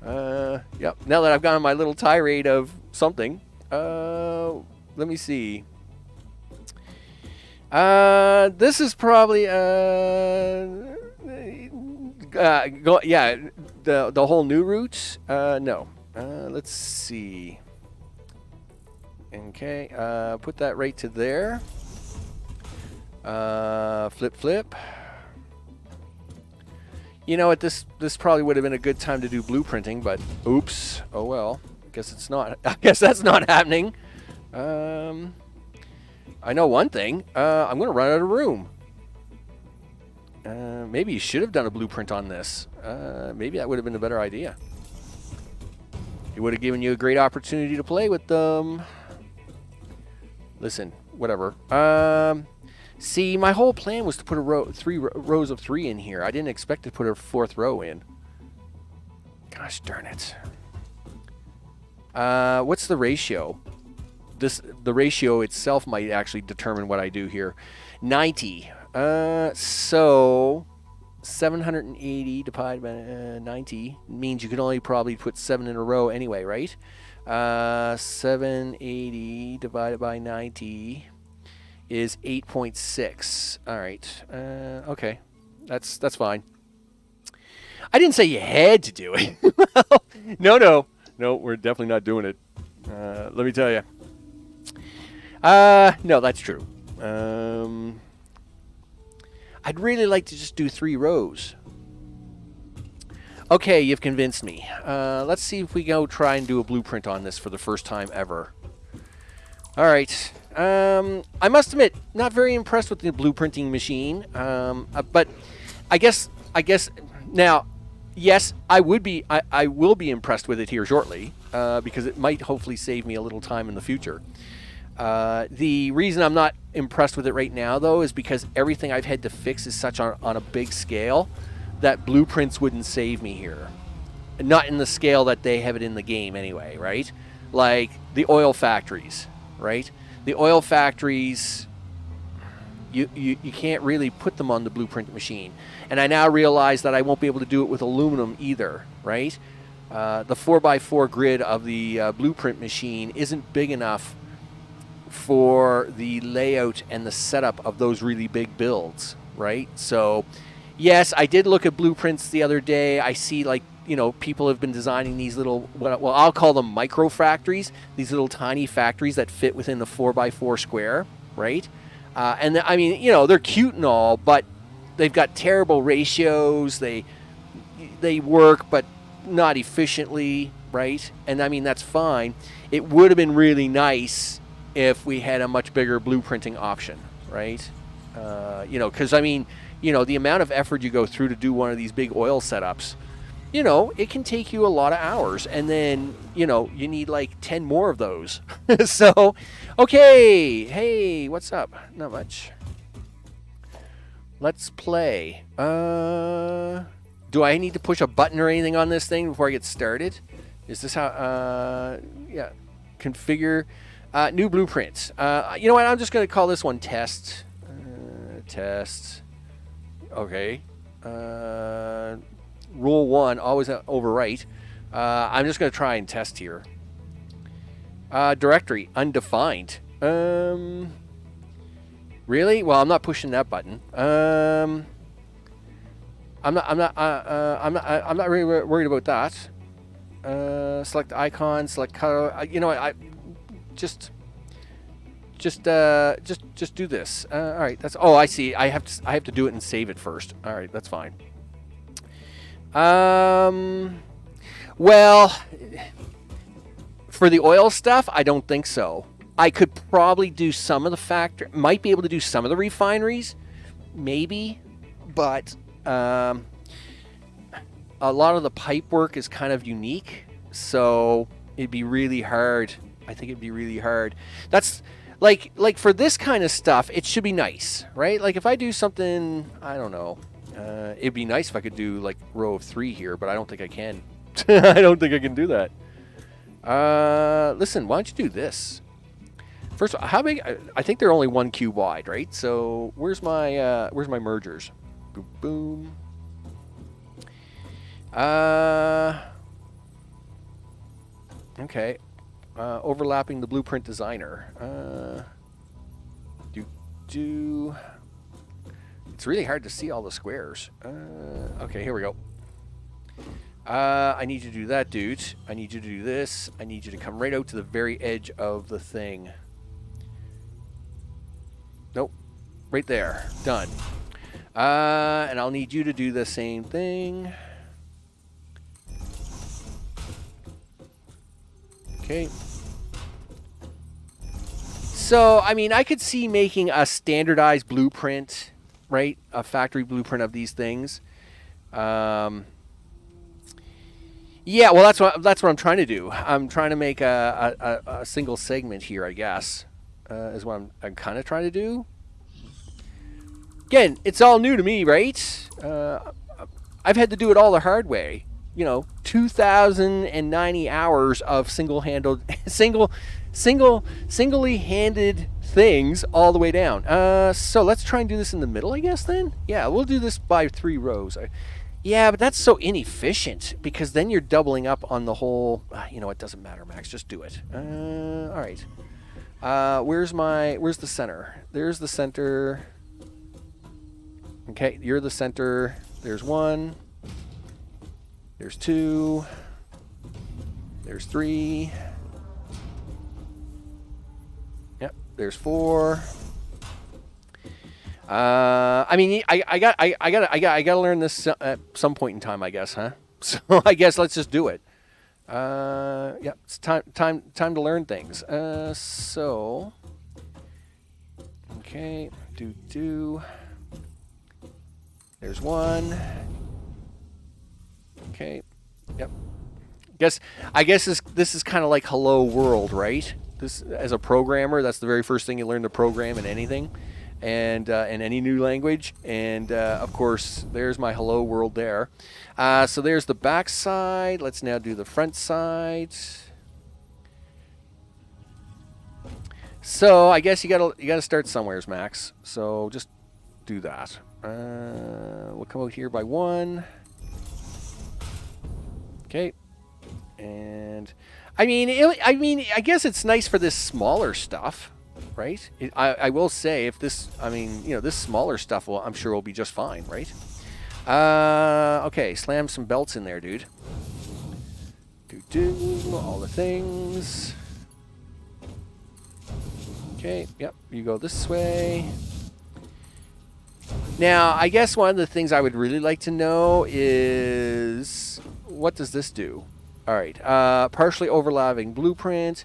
Yep. Now that I've gone on my little tirade of something, let me see. This is probably yeah, the whole new route. No. Let's see. Okay. Put that right to there. Flip. You know what, this probably would have been a good time to do blueprinting, but oops. Oh well. Guess it's not. I guess that's not happening. I know one thing. I'm going to run out of room. Maybe you should have done a blueprint on this. Maybe that would have been a better idea. It would have given you a great opportunity to play with them. Listen, whatever. See, my whole plan was to put three rows of 3 in here. I didn't expect to put a 4th row in. Gosh darn it. What's the ratio? The ratio itself might actually determine what I do here. 90. So 780 divided by 90 means you can only probably put 7 in a row anyway, right? 780 divided by 90 is 8.6. All right. Okay. That's fine. I didn't say you had to do it. No, we're definitely not doing it. Let me tell you. No, that's true. I'd really like to just do 3 rows. Okay, you've convinced me. Let's see if we go try and do a blueprint on this for the first time ever. All right. I must admit, not very impressed with the blueprinting machine. But I guess now, yes, I will be impressed with it here shortly, because it might hopefully save me a little time in the future. The reason I'm not impressed with it right now, though, is because everything I've had to fix is such on a big scale that blueprints wouldn't save me here. Not in the scale that they have it in the game anyway, right? Like the oil factories, right? The oil factories, you can't really put them on the blueprint machine. And I now realize that I won't be able to do it with aluminum either, right? The 4x4 grid of the blueprint machine isn't big enough for the layout and the setup of those really big builds, right? So, yes, I did look at blueprints the other day. I see, like, people have been designing these little, well, I'll call them micro factories, these little tiny factories that fit within the 4x4 square, right? And I mean, they're cute and all, but they've got terrible ratios. They work, but not efficiently, right? And I mean, that's fine. It would have been really nice if we had a much bigger blueprinting option, right? Because I mean, the amount of effort you go through to do one of these big oil setups, you know, it can take you a lot of hours, and then, you know, you need like 10 more of those. So, okay, hey, what's up? Not much. Let's play. Do I need to push a button or anything on this thing before I get started? Is this how, yeah, configure, new blueprint. You know what, I'm just going to call this one test. Test. Okay. Rule 1, always overwrite. I'm just going to try and test here. Directory, undefined. Really? Well, I'm not pushing that button. I'm not really worried about that. Select icon, select color. You know what? Just do this. All right. That's. Oh, I see. I have to do it and save it first. All right. That's fine. Well, for the oil stuff, I don't think so. I could probably do some of the might be able to do some of the refineries, maybe, but a lot of the pipe work is kind of unique, so it'd be really hard. I think it'd be really hard. That's like for this kind of stuff, it should be nice, right? Like if I do something, I don't know, it'd be nice if I could do like row of 3 here, but I don't think I can. I don't think I can do that. Listen, why don't you do this? First of all, how big? I think they're only 1 cube wide, right? So where's my mergers? Boom, boom. Okay. Overlapping the blueprint designer. It's really hard to see all the squares. Okay, here we go. I need you to do that, dude. I need you to do this. I need you to come right out to the very edge of the thing. Nope. Right there. Done. And I'll need you to do the same thing. Okay. So, I mean, I could see making a standardized blueprint, right? A factory blueprint of these things. Yeah, well, that's what I'm trying to do. I'm trying to make a single segment here, I guess, is what I'm kind of trying to do. Again, it's all new to me, right? I've had to do it all the hard way. You know, 2,090 hours of singly handed things all the way down. So let's try and do this in the middle, I guess, then? Yeah, we'll do this by 3 rows. Yeah, but that's so inefficient because then you're doubling up on the whole. You know, it doesn't matter, Max. Just do it. All right. Where's the center? There's the center. Okay, you're the center. There's 1. There's 2. There's 3. Yep. There's 4. I mean, I gotta learn this at some point in time, I guess, huh? So I guess let's just do it. Yeah, it's time to learn things. So, okay, do. There's 1. Okay, yep. I guess this is kind of like Hello World, right? This, as a programmer, that's the very first thing you learn to program in anything. And in any new language, and of course there's my hello world there. So there's the back side. Let's now do the front side. So I guess you gotta start somewheres, Max. So just do that. We'll come out here by 1. Okay, and I mean I guess it's nice for this smaller stuff. Right? I will say, if this, I mean, you know, this smaller stuff, I'm sure will be just fine, right? Okay, slam some belts in there, dude. Do all the things. Okay, yep, you go this way. Now, I guess one of the things I would really like to know is, what does this do? All right, partially overlapping blueprint.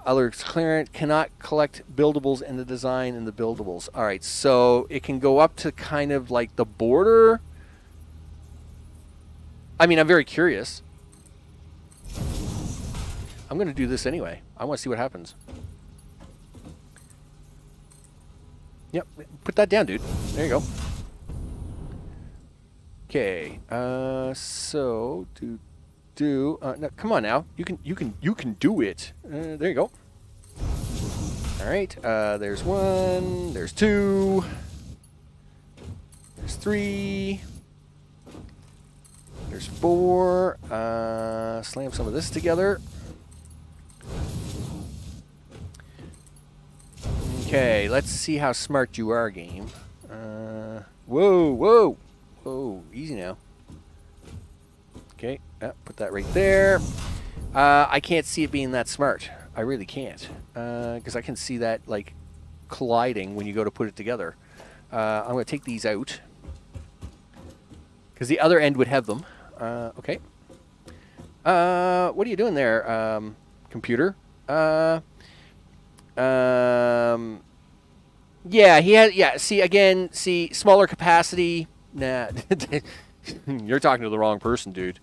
Alerts clearance, cannot collect buildables in the design in the buildables. All right, so it can go up to kind of like the border. I mean, I'm very curious. I'm going to do this anyway. I want to see what happens. Yep, put that down, dude. There you go. Okay. So no, come on now. You can do it. There you go. All right. There's 1. There's 2. There's 3. There's 4. Slam some of this together. Okay, let's see how smart you are, game. Whoa. Easy now. Okay, put that right there. I can't see it being that smart. I really can't. Because I can see that, like, colliding when you go to put it together. I'm going to take these out. Because the other end would have them. Okay. What are you doing there, computer? Yeah, he has. Yeah, see, smaller capacity. Nah, you're talking to the wrong person, dude.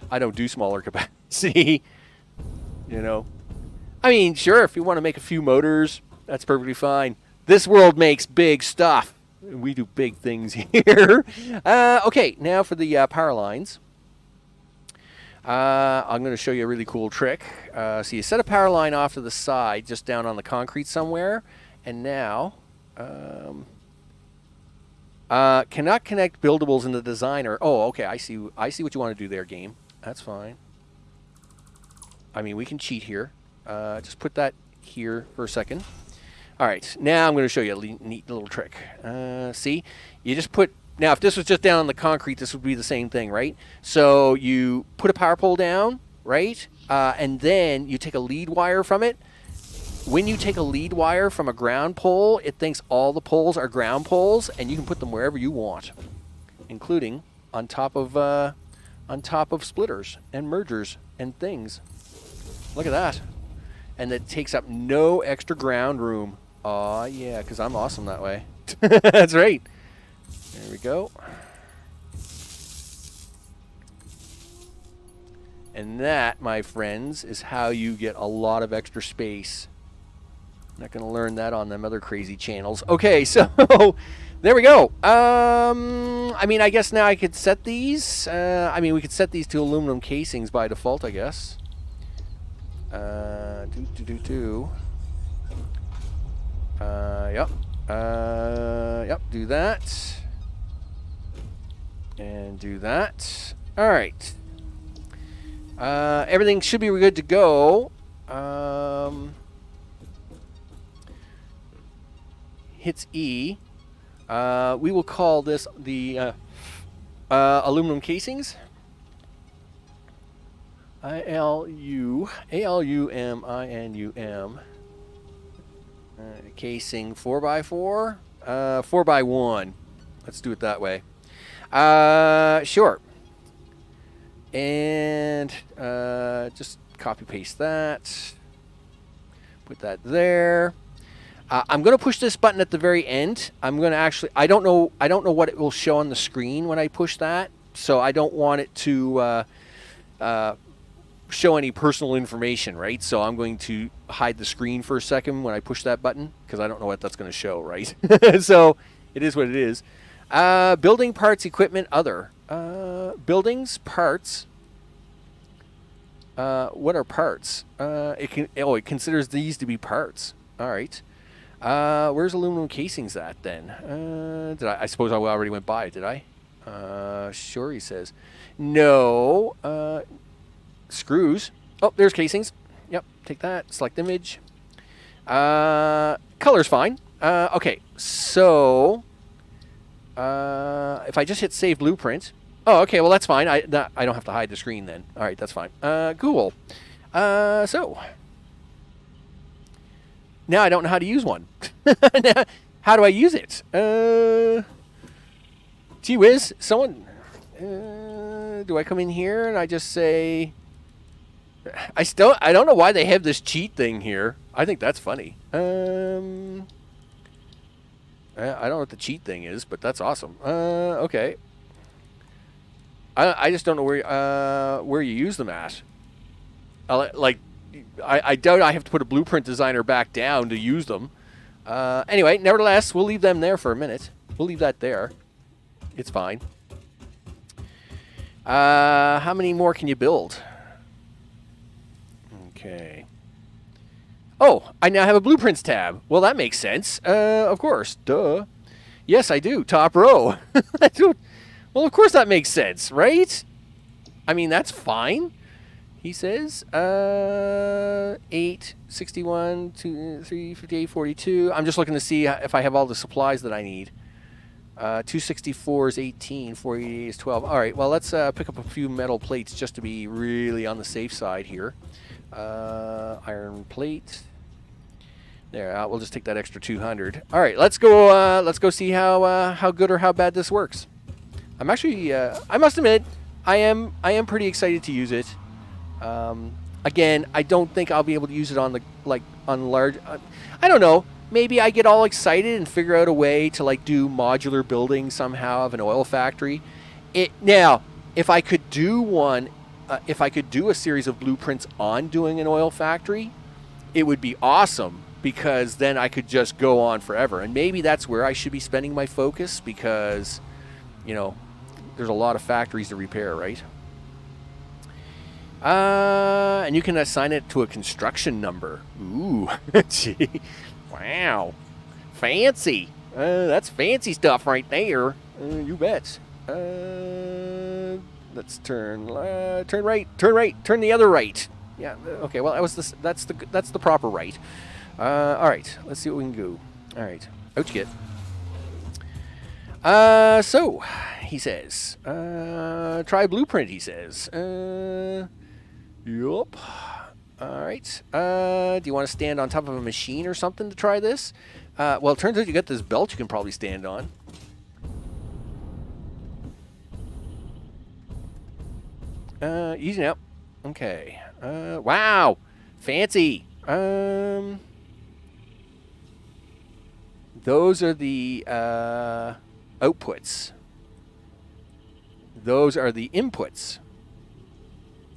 I don't do smaller capacity. You know, I mean, sure, if you want to make a few motors, that's perfectly fine. This world makes big stuff. We do big things here. Okay, now for the power lines. I'm going to show you a really cool trick. So you set a power line off to the side, just down on the concrete somewhere, and now cannot connect buildables in the designer. Oh, okay, I see what you want to do there, game. That's fine. I mean, we can cheat here. Just put that here for a second. All right, now I'm going to show you a neat little trick. See, you just put. Now, if this was just down on the concrete, this would be the same thing, right? So you put a power pole down, right? And then you take a lead wire from it. When you take a lead wire from a ground pole, it thinks all the poles are ground poles, and you can put them wherever you want, including on top of splitters and mergers and things. Look at that. And it takes up no extra ground room. Aw, yeah, because I'm awesome that way. That's right. There we go. And that, my friends, is how you get a lot of extra space. Not going to learn that on them other crazy channels. Okay, so there we go. I mean, I guess now I could set these. I mean, we could set these to aluminum casings by default, I guess. Yep. Yep, do that. And do that. All right. Everything should be good to go. Hits E. We will call this the aluminum casings. ALUMINUM. Casing 4x4. 4x1. Let's do it that way. Sure. And just copy paste that. Put that there. I'm going to push this button at the very end. I'm going to actually. I don't know what it will show on the screen when I push that. So I don't want it to show any personal information, right? So I'm going to hide the screen for a second when I push that button because I don't know what that's going to show, right? So it is what it is. Building parts, equipment, other. Buildings, parts. What are parts? It considers these to be parts. All right. Where's aluminum casings at then? I suppose I already went by it, did I? Sure, he says. No. Screws. Oh, there's casings. Yep, take that. Select image. Color's fine. Okay, so if I just hit save blueprint. Oh, okay, well that's fine. I don't have to hide the screen then. All right, that's fine. Cool. So now I don't know how to use one. How do I use it? Gee whiz, someone. Do I come in here and I just say? I don't know why they have this cheat thing here. I think that's funny. I don't know what the cheat thing is, but that's awesome. Okay. I just don't know where you use them at. I doubt I have to put a blueprint designer back down to use them. Anyway, nevertheless, we'll leave them there for a minute. We'll leave that there. It's fine. How many more can you build? Okay. Oh, I now have a blueprints tab. Well, that makes sense. Of course. Duh. Yes, I do. Top row. Well, of course that makes sense, right? I mean, that's fine. He says 8, 61, 2, 3, 58, 42. I'm just looking to see if I have all the supplies that I need. 264 is 18, 488 is 12. All right, well, let's pick up a few metal plates just to be really on the safe side here. Iron plate. There, we'll just take that extra 200. All right, let's go see how good or how bad this works. I'm actually, I must admit, I am pretty excited to use it. Again, I don't think I'll be able to use it on large. I don't know. Maybe I get all excited and figure out a way to do modular building somehow of an oil factory. Now, if I could do one, if I could do a series of blueprints on doing an oil factory, it would be awesome because then I could just go on forever. And maybe that's where I should be spending my focus because, there's a lot of factories to repair, right? And you can assign it to a construction number. Ooh, gee. Wow. Fancy. That's fancy stuff right there. You bet. Let's turn right, turn the other right. Yeah, okay, well, that's the proper right. All right, let's see what we can do. All right, out you get. So, he says, try blueprint, he says. Yup. All right. Do you want to stand on top of a machine or something to try this? Well, it turns out you got this belt you can probably stand on. Easy now. Okay. Wow. Fancy. Those are the outputs. Those are the inputs.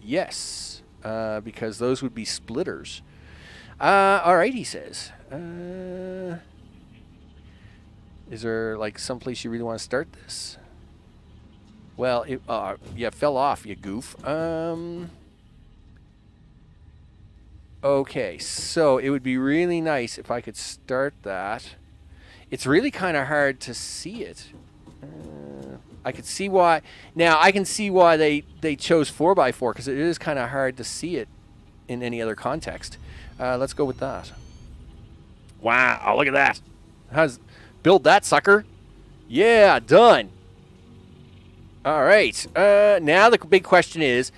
Yes. Because those would be splitters. All right, he says. Is there someplace you really want to start this? Well, you fell off, you goof. Okay, so it would be really nice if I could start that. It's really kind of hard to see it. I could see why. Now, I can see why they chose 4x4 because it is kind of hard to see it in any other context. Let's go with that. Wow, look at that. Build that sucker. Yeah, done. All right. Now the big question is,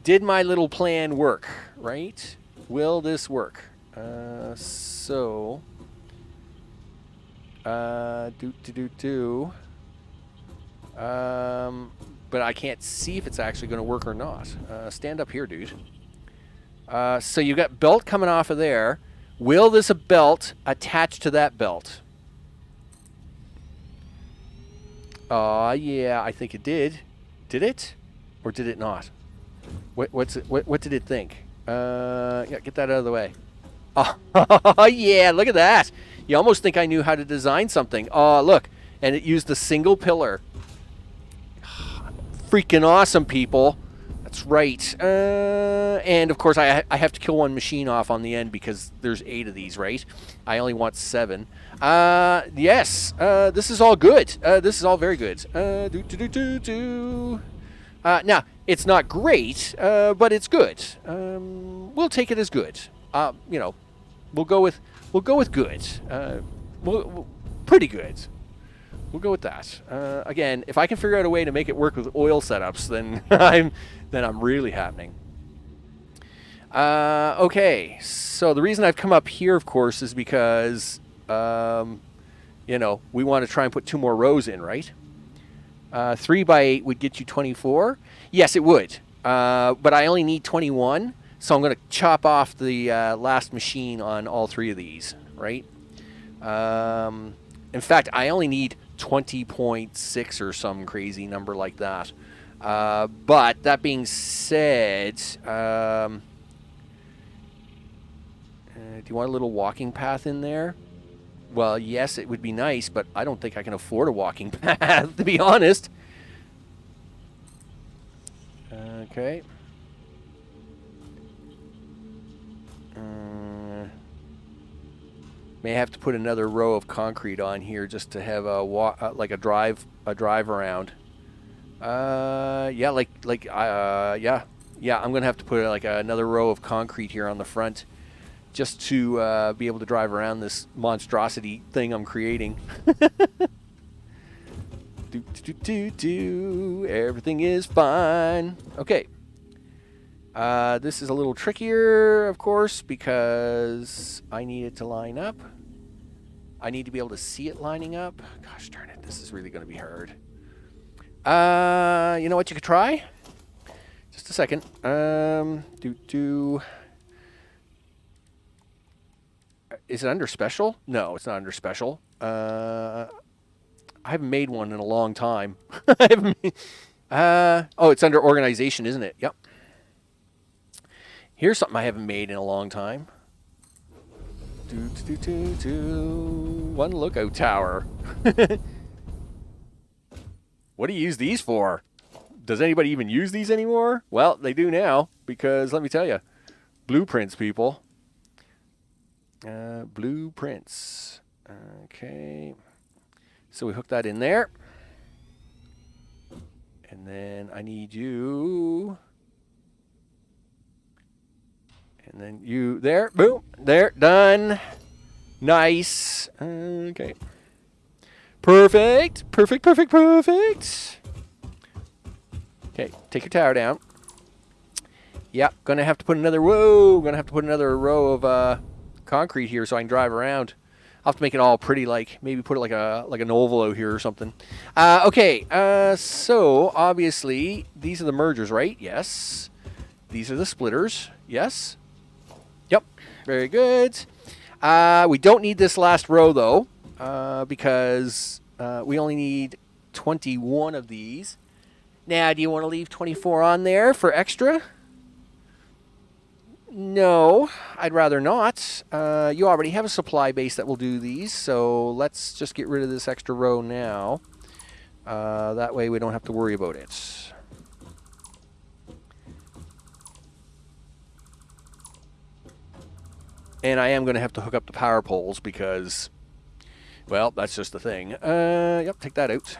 did my little plan work, right? Will this work? But I can't see if it's actually going to work or not. Stand up here, dude. So you've got belt coming off of there. Will this belt attach to that belt? Yeah, I think it did. Did it? Or did it not? What did it think? Yeah, get that out of the way. Oh, yeah, look at that. You almost think I knew how to design something. Oh, look. And it used a single pillar. Freaking awesome, people. That's right. And, of course, I have to kill one machine off on the end because there's 8 of these, right? I only want 7. Yes. This is all good. This is all very good. Now, it's not great, but it's good. We'll take it as good. We'll go with good. Pretty good. We'll go with that. Again, if I can figure out a way to make it work with oil setups, then I'm really happening. Okay, so the reason I've come up here, of course, is because we want to try and put 2 more rows in, right? 3x8 would get you 24. Yes, it would. But I only need 21, so I'm going to chop off the last machine on all 3 of these, right? In fact, I only need 20.6 or some crazy number like that. But that being said, do you want a little walking path in there? Well, yes, it would be nice, but I don't think I can afford a walking path, to be honest. Okay. May have to put another row of concrete on here just to have a like a drive around. Yeah, yeah. I'm gonna have to put like another row of concrete here on the front, just to be able to drive around this monstrosity thing I'm creating. Everything is fine. Okay. This is a little trickier, of course, because I need it to line up. I need to be able to see it lining up. Gosh darn it, this is really going to be hard. You know what you could try? Just a second. Is it under special? No, it's not under special. I haven't made one in a long time. Oh, it's under organization, isn't it? Yep. Here's something I haven't made in a long time. One lookout tower. What do you use these for? Does anybody even use these anymore? Well, they do now, because let me tell you, blueprints, people. Blueprints. Okay. So we hook that in there. And then I need you. And then you there. Boom. There. Done. Nice. Okay. Perfect. Perfect, perfect, perfect. Okay. Take your tower down. Yep. Gonna have to put another row of concrete here so I can drive around. I'll have to make it all pretty, like maybe put it like an oval out here or something. Okay, so obviously these are the mergers, right? Yes. These are the splitters. Yes. Yep. Very good. We don't need this last row though, because we only need 21 of these. Now, do you want to leave 24 on there for extra? No, I'd rather not. You already have a supply base that will do these, so let's just get rid of this extra row now. That way we don't have to worry about it. And I am going to have to hook up the power poles because, well, that's just the thing. Yep, take that out.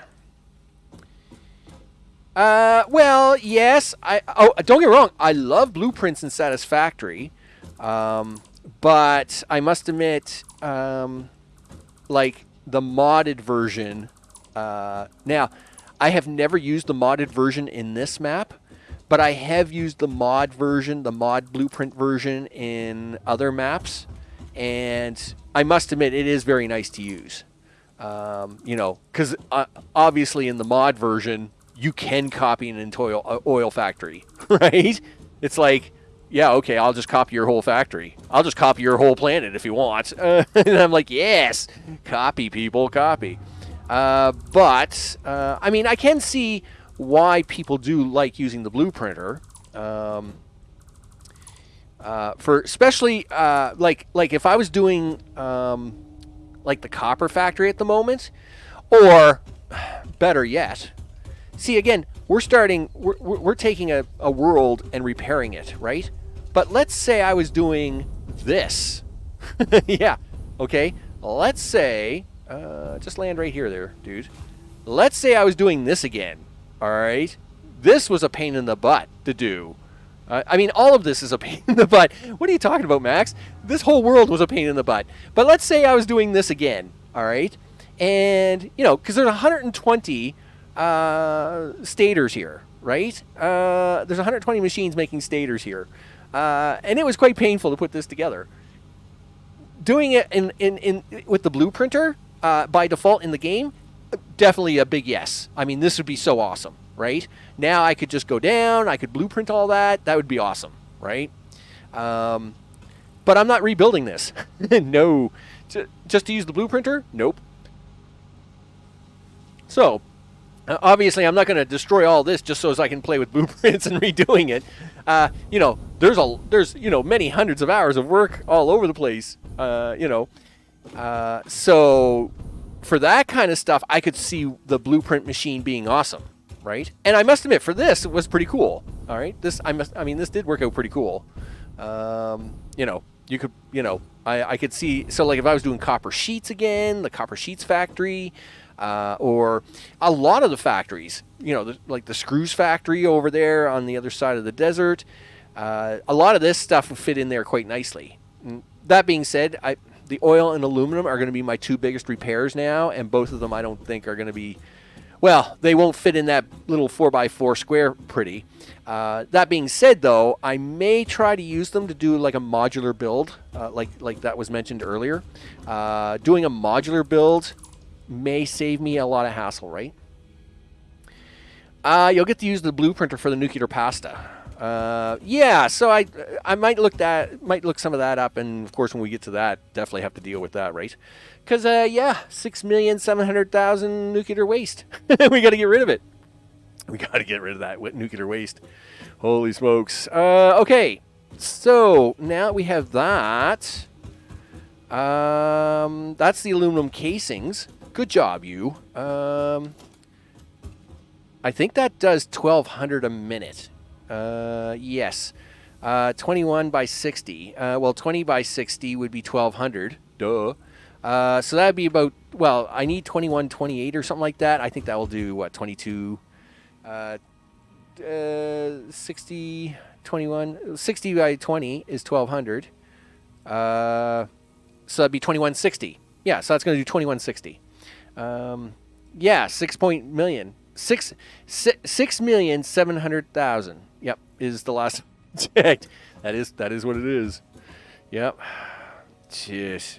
Well, yes. Don't get me wrong. I love blueprints in Satisfactory, but I must admit, like the modded version. Now, I have never used the modded version in this map, but I have used the mod version, the mod blueprint version in other maps, and I must admit it is very nice to use. You know, because obviously in the mod version, you can copy an entire oil factory, right? It's like, yeah, okay, I'll just copy your whole factory. I'll just copy your whole planet if you want. And I'm like, yes, copy, people, copy. But, I mean, I can see why people do like using the blueprinter. For especially, like if I was doing, like the copper factory at the moment, or better yet, see, again, we're taking a world and repairing it, right? But let's say I was doing this. Yeah, okay. Let's say, just land right here there, dude. Let's say I was doing this again, all right? This was a pain in the butt to do. I mean, all of this is a pain in the butt. What are you talking about, Max? This whole world was a pain in the butt. But let's say I was doing this again, all right? And, you know, because there's 120... stators here, right? There's 120 machines making stators here, and it was quite painful to put this together. Doing it in with the blueprinter by default in the game, definitely a big yes. I mean, this would be so awesome, right? Now I could just go down, I could blueprint all that. That would be awesome, right? But I'm not rebuilding this. No, just to use the blueprinter? Nope. So Obviously, I'm not going to destroy all this just so as I can play with blueprints and redoing it. There's many hundreds of hours of work all over the place. So for that kind of stuff, I could see the blueprint machine being awesome, right? And I must admit, for this, it was pretty cool. All right, this did work out pretty cool. You could, I could see. So like if I was doing copper sheets again, the copper sheets factory. Or a lot of the factories, like the screws factory over there on the other side of the desert. A lot of this stuff will fit in there quite nicely. That being said, the oil and aluminum are going to be my two biggest repairs now, and both of them I don't think are going to be, well, they won't fit in that little 4x4 square pretty. That being said, though, I may try to use them to do like a modular build, like that was mentioned earlier. Doing a modular build may save me a lot of hassle, right? You'll get to use the blueprinter for the nuclear pasta. So I might look some of that up, and of course when we get to that, definitely have to deal with that, right? Because 6,700,000 nuclear waste. We got to get rid of it. We got to get rid of that nuclear waste. Holy smokes. Okay, so now we have that. That's the aluminum casings. Good job, you. I think that does 1,200 a minute. Yes. 21 by 60. 20 by 60 would be 1,200. Duh. So that would be about, I need 2128 or something like that. I think that will do, 22, 60, 21, 60 by 20 is 1,200. So that'd be 2160. Yeah, so that's going to do 2160. 6,700,000. Yep, is the last checked. That is what it is. Yep. Jeez.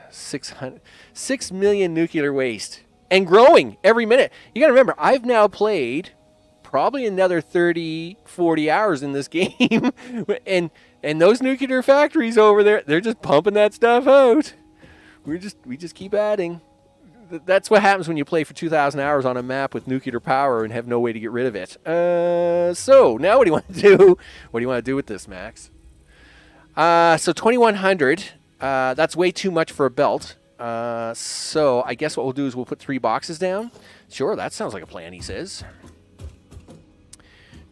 6 million nuclear waste. And growing every minute. You got to remember, I've now played probably another 30, 40 hours in this game. and those nuclear factories over there, they're just pumping that stuff out. We just keep adding. That's what happens when you play for 2,000 hours on a map with nuclear power and have no way to get rid of it. So now what do you want to do? What do you want to do with this, Max? So 2,100. That's way too much for a belt. So I guess what we'll do is we'll put 3 boxes down. Sure, that sounds like a plan, he says.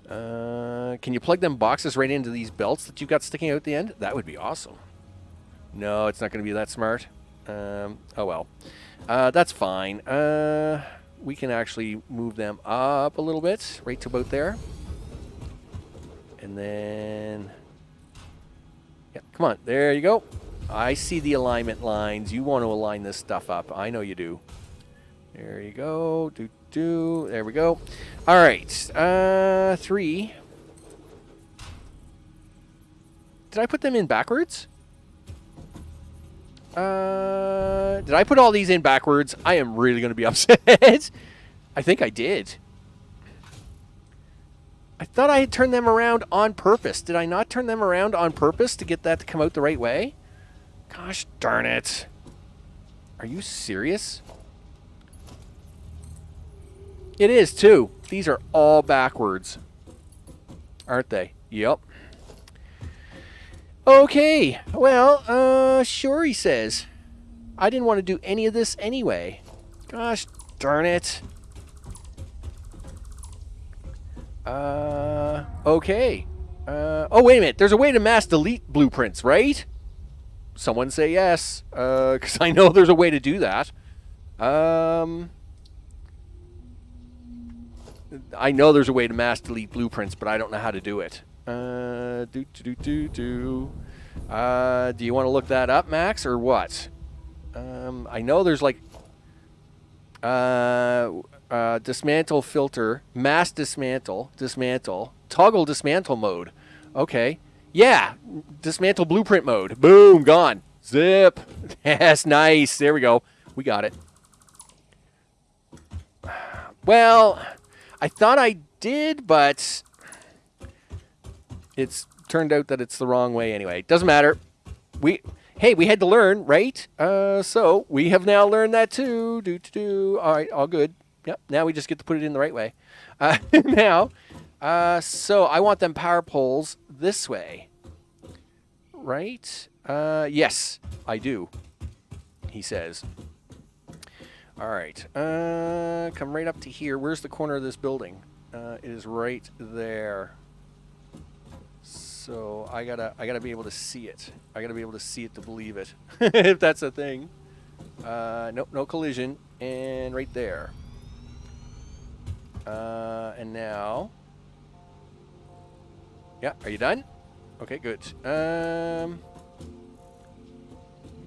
Can you plug them boxes right into these belts that you've got sticking out at the end? That would be awesome. No, it's not going to be that smart. Oh well. That's fine. We can actually move them up a little bit, right to about there. And then... yeah, come on. There you go. I see the alignment lines. You want to align this stuff up. I know you do. There you go. There we go. All right. 3. Did I put them in backwards? Did I put all these in backwards? I am really going to be upset. I think I did. I thought I had turned them around on purpose. Did I not turn them around on purpose to get that to come out the right way? Gosh darn it. Are you serious? It is, too. These are all backwards. Aren't they? Yep. Okay. Well, sure, he says. I didn't want to do any of this anyway. Gosh darn it. Okay. Oh, wait a minute. There's a way to mass delete blueprints, right? Someone say yes. Because I know there's a way to do that. I know there's a way to mass delete blueprints, but I don't know how to do it. Do you want to look that up, Max, or what? I know there's like dismantle filter, mass dismantle, toggle dismantle mode. Okay. Yeah, dismantle blueprint mode. Boom, gone. Zip. Yes, nice. There we go. We got it. Well, I thought I did, but it's turned out that it's the wrong way anyway. Doesn't matter. We had to learn, right? So we have now learned that too. All right, all good. Yep, now we just get to put it in the right way. Now, so I want them power poles this way. Right? Yes, I do, he says. All right, come right up to here. Where's the corner of this building? It is right there. So I gotta be able to see it. I gotta be able to see it to believe it, if that's a thing. Nope, no collision, and right there. And now, yeah, are you done? Okay, good.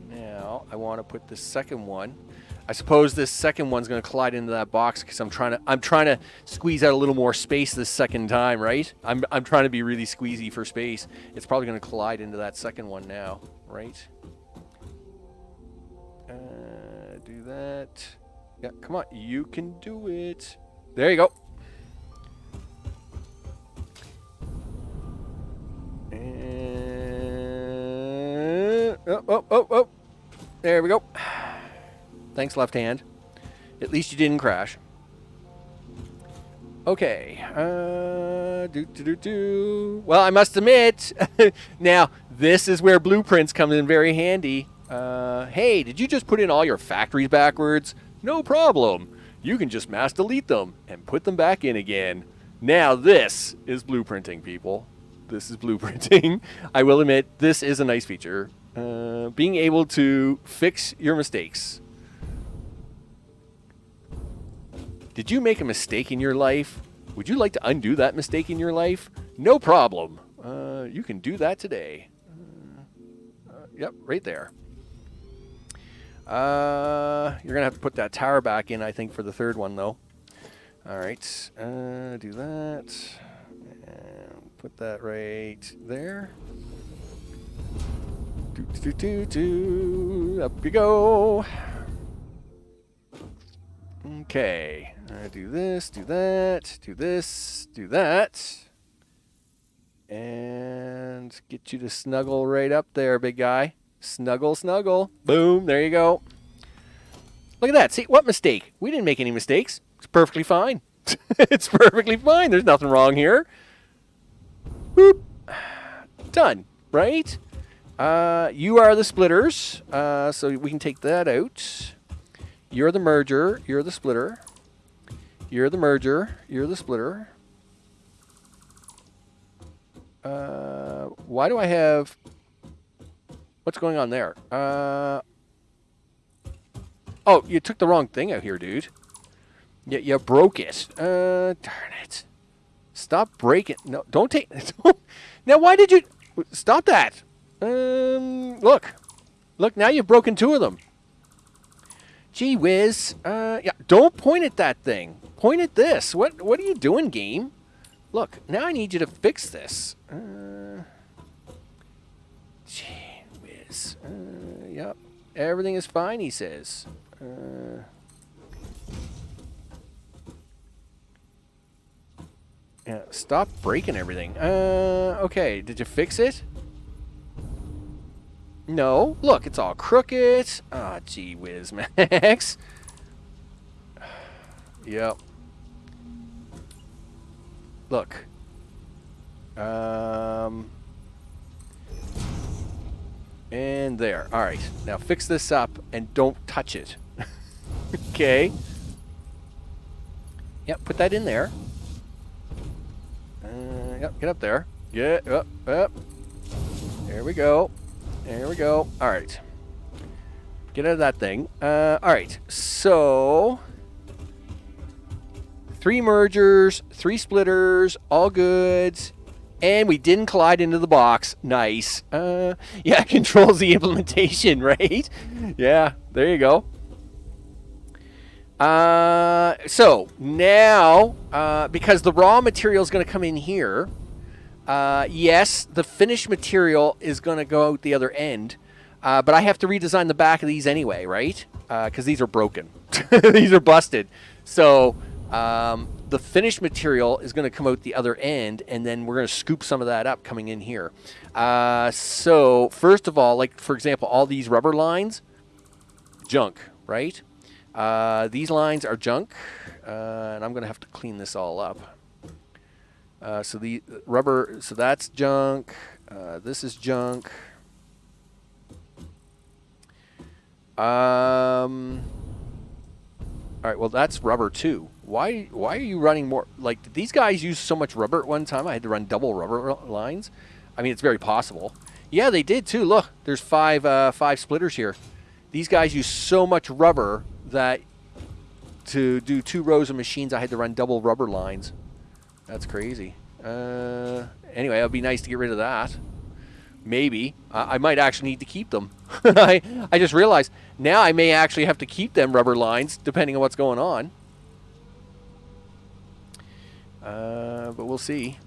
Now I want to put the second one. I suppose this second one's going to collide into that box because I'm trying to squeeze out a little more space this second time, right? I'm trying to be really squeezy for space. It's probably going to collide into that second one now, right? Do that. Yeah, come on, you can do it. There you go. And oh. There we go. Thanks, left hand. At least you didn't crash. Okay. Well, I must admit, now this is where blueprints come in very handy. Hey, did you just put in all your factories backwards? No problem. You can just mass delete them and put them back in again. Now this is blueprinting, people. This is blueprinting. I will admit, this is a nice feature. Being able to fix your mistakes. Did you make a mistake in your life? Would you like to undo that mistake in your life? No problem. You can do that today. Yep, right there. You're going to have to put that tower back in, I think, for the third one, though. All right. Do that. And put that right there. Up you go. Okay. Do this, do that, do this, do that. And get you to snuggle right up there, big guy. Snuggle, snuggle. Boom. There you go. Look at that. See, what mistake? We didn't make any mistakes. It's perfectly fine. It's perfectly fine. There's nothing wrong here. Boop. Done. Right? You are the splitters. So we can take that out. You're the merger. You're the splitter. You're the merger. You're the splitter. Why do I have... What's going on there? Oh, you took the wrong thing out here, dude. You broke it. Darn it. Stop breaking. No, don't take... Now, why did you... Stop that. Look. Look, now you've broken two of them. Gee whiz. Yeah, don't point at that thing. Point at this. What are you doing, game? Look, now I need you to fix this. Gee whiz. Yep. Everything is fine, he says. Yeah, stop breaking everything. Okay, did you fix it? No. Look, it's all crooked. Ah, oh, gee whiz, Max. Yep. Look. And there. All right. Now fix this up and don't touch it. Okay. Yep, put that in there. Yep, get up there. Get up. There we go. There we go. All right. Get out of that thing. All right. So 3 mergers, 3 splitters, all good. And we didn't collide into the box. Nice. Yeah, controls the implementation, right? Yeah, there you go. So now, because the raw material is going to come in here, yes, the finished material is going to go out the other end, but I have to redesign the back of these anyway, right? Because these are broken. These are busted. So the finished material is going to come out the other end, and then we're going to scoop some of that up coming in here. So first of all, like, for example, all these rubber lines, junk, right? These lines are junk, and I'm going to have to clean this all up. So the rubber, so that's junk. This is junk. All right, well, that's rubber too. Why are you running more? Like, did these guys use so much rubber at one time? I had to run double rubber lines. I mean, it's very possible. Yeah, they did too. Look, there's five splitters here. These guys use so much rubber that to do 2 rows of machines, I had to run double rubber lines. That's crazy. Anyway, it would be nice to get rid of that. Maybe. I might actually need to keep them. I just realized now I may actually have to keep them rubber lines depending on what's going on. But we'll see.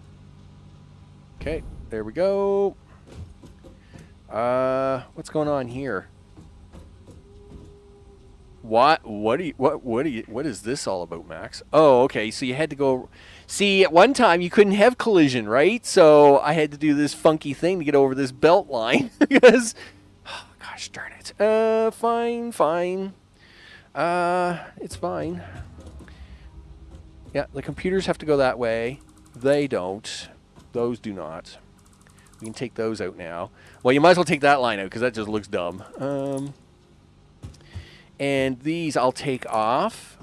Okay, there we go. What's going on here? What is this all about, Max? Oh, okay. So you had to go. See, at one time you couldn't have collision, right? So I had to do this funky thing to get over this belt line because, oh, gosh darn it. Fine. It's fine. Yeah, the computers have to go that way. They don't. Those do not. We can take those out now. Well, you might as well take that line out because that just looks dumb. And these I'll take off.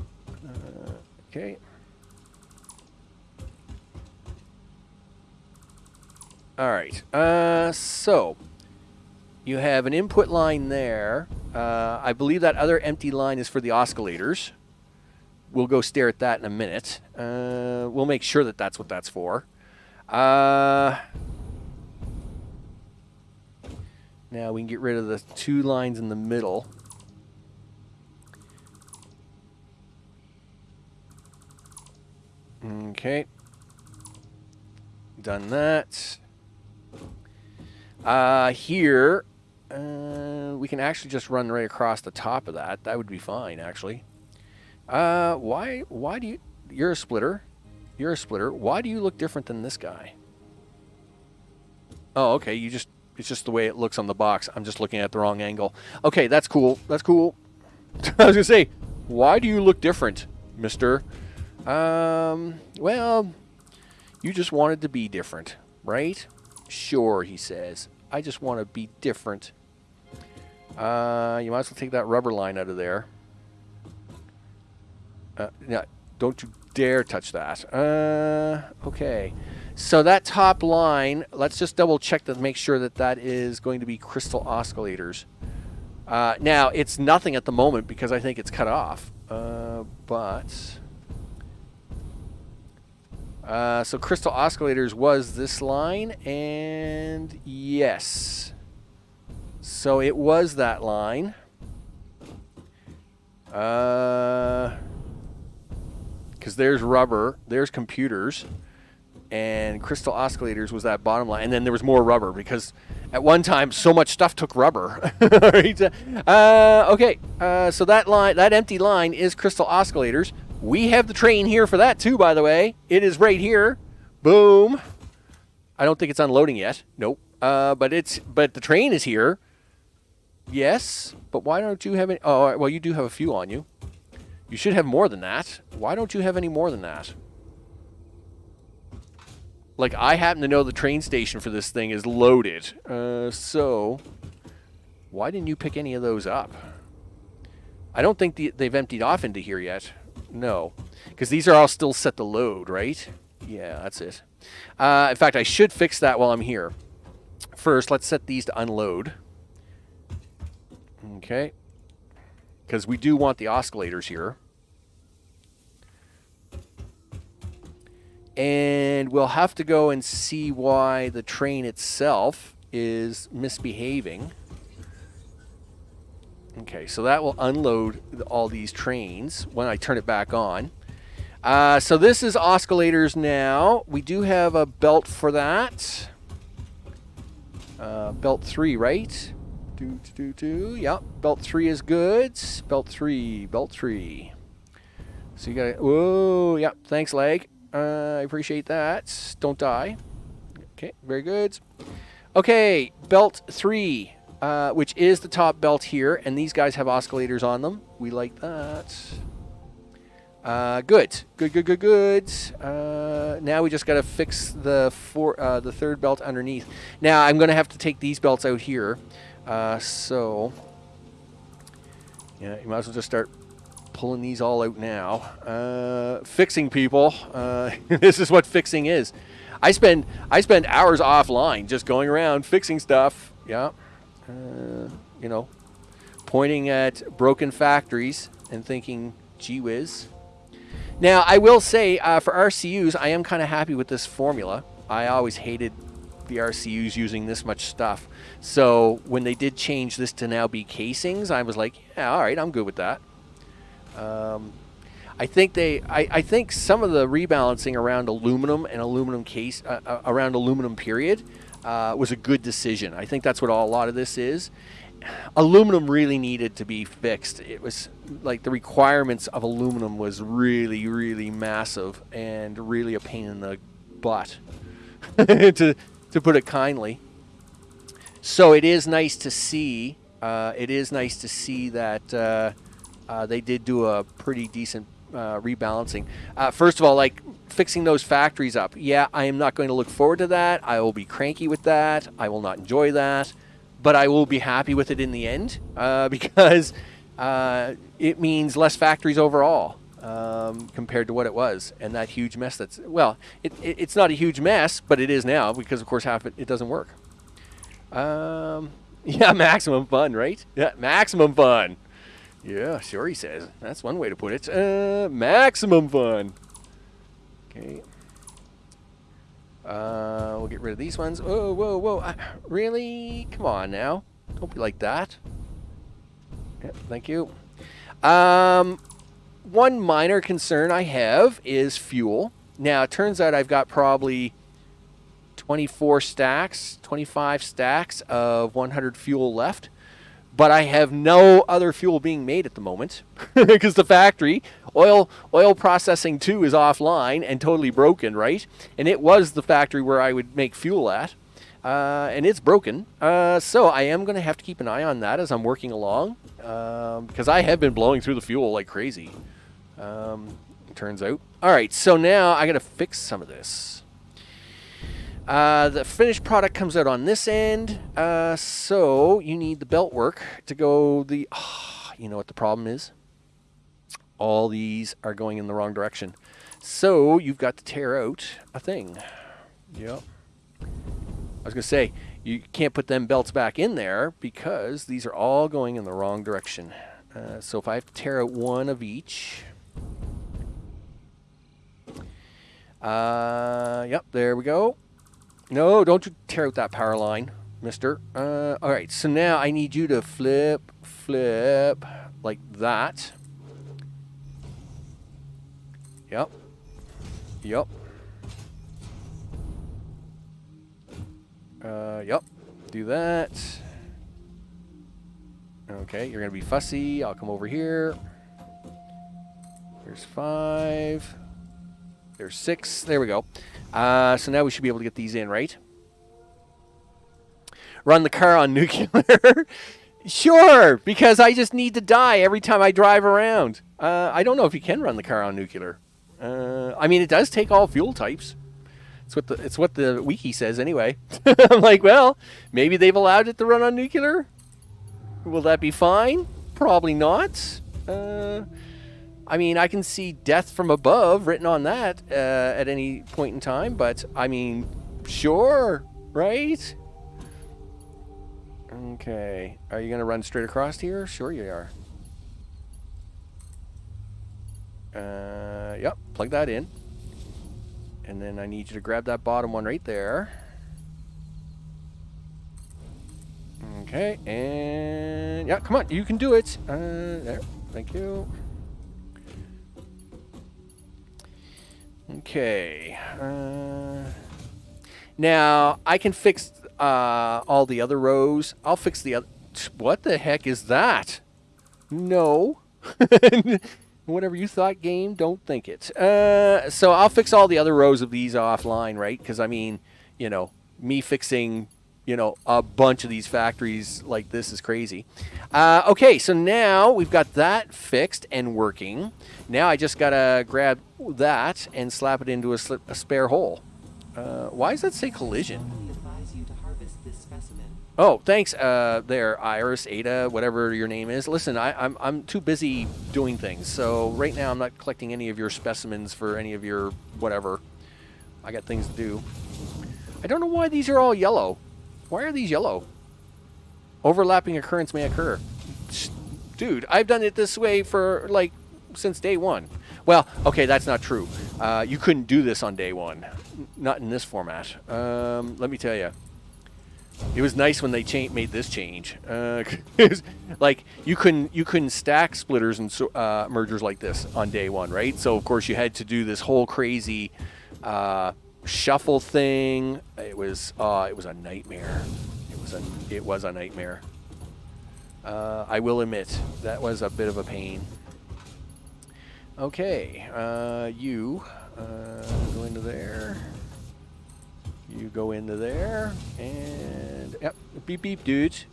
Okay. All right. So you have an input line there. I believe that other empty line is for the oscillators. We'll go stare at that in a minute. We'll make sure that that's what that's for. Now we can get rid of the 2 lines in the middle. Okay. Done that. Here, we can actually just run right across the top of that. That would be fine, actually. Why do you... You're a splitter. You're a splitter. Why do you look different than this guy? Oh, okay. It's just the way it looks on the box. I'm just looking at the wrong angle. Okay, that's cool. That's cool. I was going to say, why do you look different, mister? Well, you just wanted to be different, right? Sure, he says. I just want to be different. You might as well take that rubber line out of there. Yeah, don't you dare touch that. Okay. So that top line, let's just double check to make sure that that is going to be crystal oscillators. Now, it's nothing at the moment because I think it's cut off. So crystal oscillators was this line, and yes. So it was that line. Because there's rubber, there's computers, and crystal oscillators was that bottom line. And then there was more rubber because at one time so much stuff took rubber. Right? Okay, so that line, that empty line is crystal oscillators. We have the train here for that too, by the way. It is right here. Boom. I don't think it's unloading yet. Nope. But the train is here. Yes. But why don't you have any? Oh, well, you do have a few on you. You should have more than that. Why don't you have any more than that? Like, I happen to know the train station for this thing is loaded. So why didn't you pick any of those up? I don't think they've emptied off into here yet. No, because these are all still set to load, right? Yeah, that's it. In fact, I should fix that while I'm here. First, let's set these to unload. Okay. Because we do want the oscillators here. And we'll have to go and see why the train itself is misbehaving. Okay, so that will unload all these trains when I turn it back on. So this is oscillators now. We do have a belt for that. Belt 3, right? Yep, belt 3 is good. Belt 3. So you got to... Whoa, yep, thanks, leg. I appreciate that. Don't die. Okay, very good. Okay, belt 3. which is the top belt here, and these guys have oscillators on them. We like that. Good. Now we just got to fix the third belt underneath. Now I'm going to have to take these belts out here. So yeah, you might as well just start pulling these all out now. Fixing, people. This is what fixing is. I spend hours offline just going around fixing stuff. Yeah. You know, pointing at broken factories and thinking, gee whiz. Now, I will say, for RCUs, I am kind of happy with this formula. I always hated the RCUs using this much stuff. So when they did change this to now be casings, I was like, yeah, all right, I'm good with that. I think some of the rebalancing around aluminum and aluminum case, around aluminum period, was a good decision. I think that's what a lot of this is. Aluminum really needed to be fixed. It was like the requirements of aluminum was really, really massive and really a pain in the butt, to put it kindly. So it is nice to see. That they did do a pretty decent rebalancing. First of all, like fixing those factories up. Yeah, I am not going to look forward to that. I will be cranky with that. I will not enjoy that. But I will be happy with it in the end because it means less factories overall compared to what it was. And that huge mess that's, well, it's not a huge mess, but it is now because, of course, half it doesn't work. Yeah, maximum fun, right? Yeah, maximum fun. Yeah, sure, he says. That's one way to put it. Maximum fun. Okay. We'll get rid of these ones. Oh, whoa. Really? Come on now. Don't be like that. Yeah, thank you. One minor concern I have is fuel. Now, it turns out I've got probably 25 stacks of 100 fuel left. But I have no other fuel being made at the moment because the factory, oil processing 2 is offline and totally broken, right? And it was the factory where I would make fuel at, and it's broken. So I am going to have to keep an eye on that as I'm working along because I have been blowing through the fuel like crazy, it turns out. All right, so now I got to fix some of this. The finished product comes out on this end, so you need the belt work to go the... you know what the problem is? All these are going in the wrong direction. So you've got to tear out a thing. Yep. I was going to say, you can't put them belts back in there because these are all going in the wrong direction. So if I have to tear out one of each... yep, there we go. No, don't you tear out that power line, mister. All right, so now I need you to flip like that. Yep. Yep. Do that. Okay, you're going to be fussy. I'll come over here. Here's 5. There's 6. There we go. So now we should be able to get these in, right? Run the car on nuclear? Sure, because I just need to die every time I drive around. I don't know if you can run the car on nuclear. I mean, it does take all fuel types. It's what the wiki says anyway. I'm like, well, maybe they've allowed it to run on nuclear. Will that be fine? Probably not. I mean, I can see death from above written on that at any point in time, but I mean, sure, right? Okay. Are you going to run straight across here? Sure you are. Yep, plug that in. And then I need you to grab that bottom one right there. Okay, and yeah, come on, you can do it. There, thank you. Okay. Now, I can fix all the other rows. I'll fix the other... What the heck is that? No. Whatever you thought, game, don't think it. So I'll fix all the other rows of these offline, right? Because, I mean, you know, me fixing, you know, a bunch of these factories like this is crazy. Okay, so now we've got that fixed and working. Now I just got to grab that and slap it into a spare hole. Why does that say collision? Oh, thanks there, Iris, Ada, whatever your name is. Listen, I'm too busy doing things, so right now I'm not collecting any of your specimens for any of your whatever. I got things to do. I don't know why these are all yellow. Why are these yellow? Overlapping occurrence may occur. Dude, I've done it this way for, like, since day one. Well, okay, that's not true. You couldn't do this on day one. Not in this format. Let me tell you. It was nice when they made this change. Like, you couldn't stack splitters and mergers like this on day one, right? So, of course, you had to do this whole crazy shuffle thing. It was a nightmare. It was a nightmare. I will admit that was a bit of a pain. Okay, you go into there. You go into there, and yep, beep beep, dudes.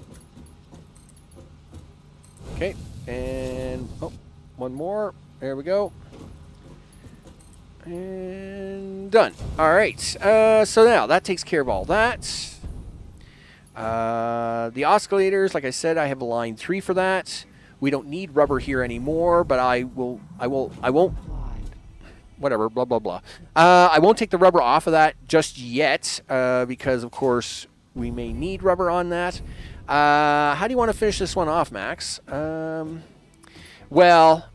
Okay, and oh, one more. There we go. And done. All right. So now that takes care of all that. The oscillators, like I said, I have line 3 for that. We don't need rubber here anymore, but I won't. Whatever. Blah blah blah. I won't take the rubber off of that just yet because, of course, we may need rubber on that. How do you want to finish this one off, Max? Well,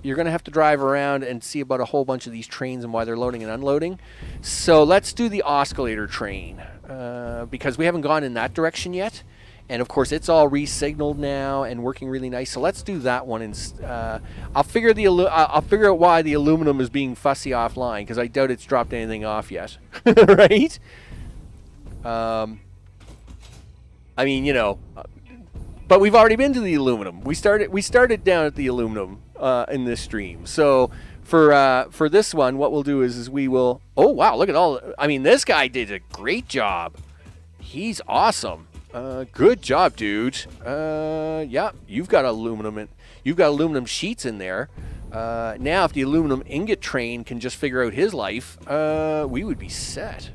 you're going to have to drive around and see about a whole bunch of these trains and why they're loading and unloading. So let's do the oscillator train because we haven't gone in that direction yet. And, of course, it's all re-signaled now and working really nice. So let's do that one. I'll figure out why the aluminum is being fussy offline because I doubt it's dropped anything off yet. Right? I mean, you know, but we've already been to the aluminum. We started down at the aluminum in this stream. So for this one, what we'll do is we will. Oh wow! Look at all. I mean, this guy did a great job. He's awesome. Good job, dude. Yeah, you've got aluminum sheets in there. Now, if the aluminum ingot train can just figure out his life, we would be set.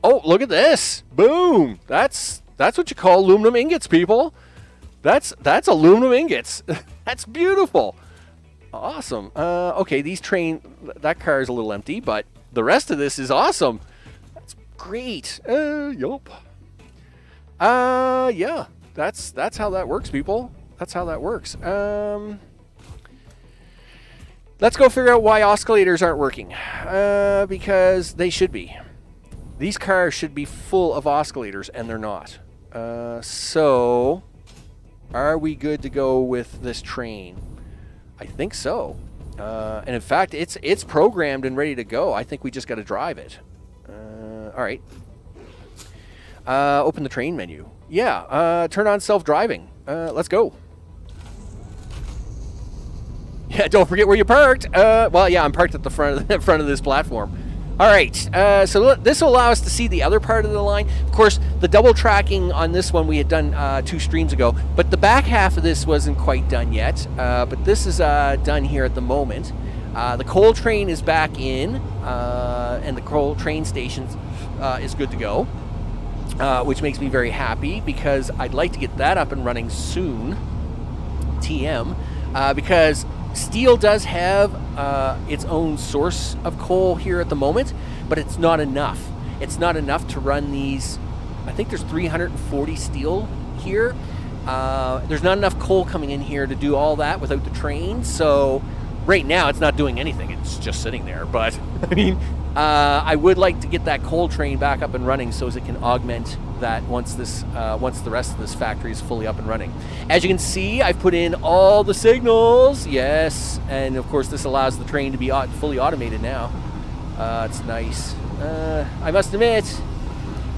Oh, look at this! Boom! That's what you call aluminum ingots, people. That's aluminum ingots. That's beautiful. Awesome. Okay, that car is a little empty, but the rest of this is awesome. That's great. Yup. Yeah. That's how that works, people. That's how that works. Let's go figure out why oscillators aren't working. Because they should be. These cars should be full of oscillators, and they're not. So, are we good to go with this train? I think so. And in fact, it's programmed and ready to go. I think we just got to drive it. All right. Open the train menu. Yeah, turn on self-driving. Let's go. Yeah, don't forget where you parked. Well, yeah, I'm parked at the front of this platform. All right, so this will allow us to see the other part of the line. Of course, the double tracking on this one we had done 2 streams ago, but the back half of this wasn't quite done yet. But this is done here at the moment. The coal train is back in, and the coal train station is good to go, which makes me very happy because I'd like to get that up and running soon. TM, because steel does have its own source of coal here at the moment, but it's not enough. It's not enough to run these. I think there's 340 steel here. There's not enough coal coming in here to do all that without the train. So right now it's not doing anything. It's just sitting there. But I mean, I would like to get that coal train back up and running so as it can augment that once the rest of this factory is fully up and running. As you can see, I've put in all the signals. Yes, and of course this allows the train to be fully automated now. It's nice. I must admit,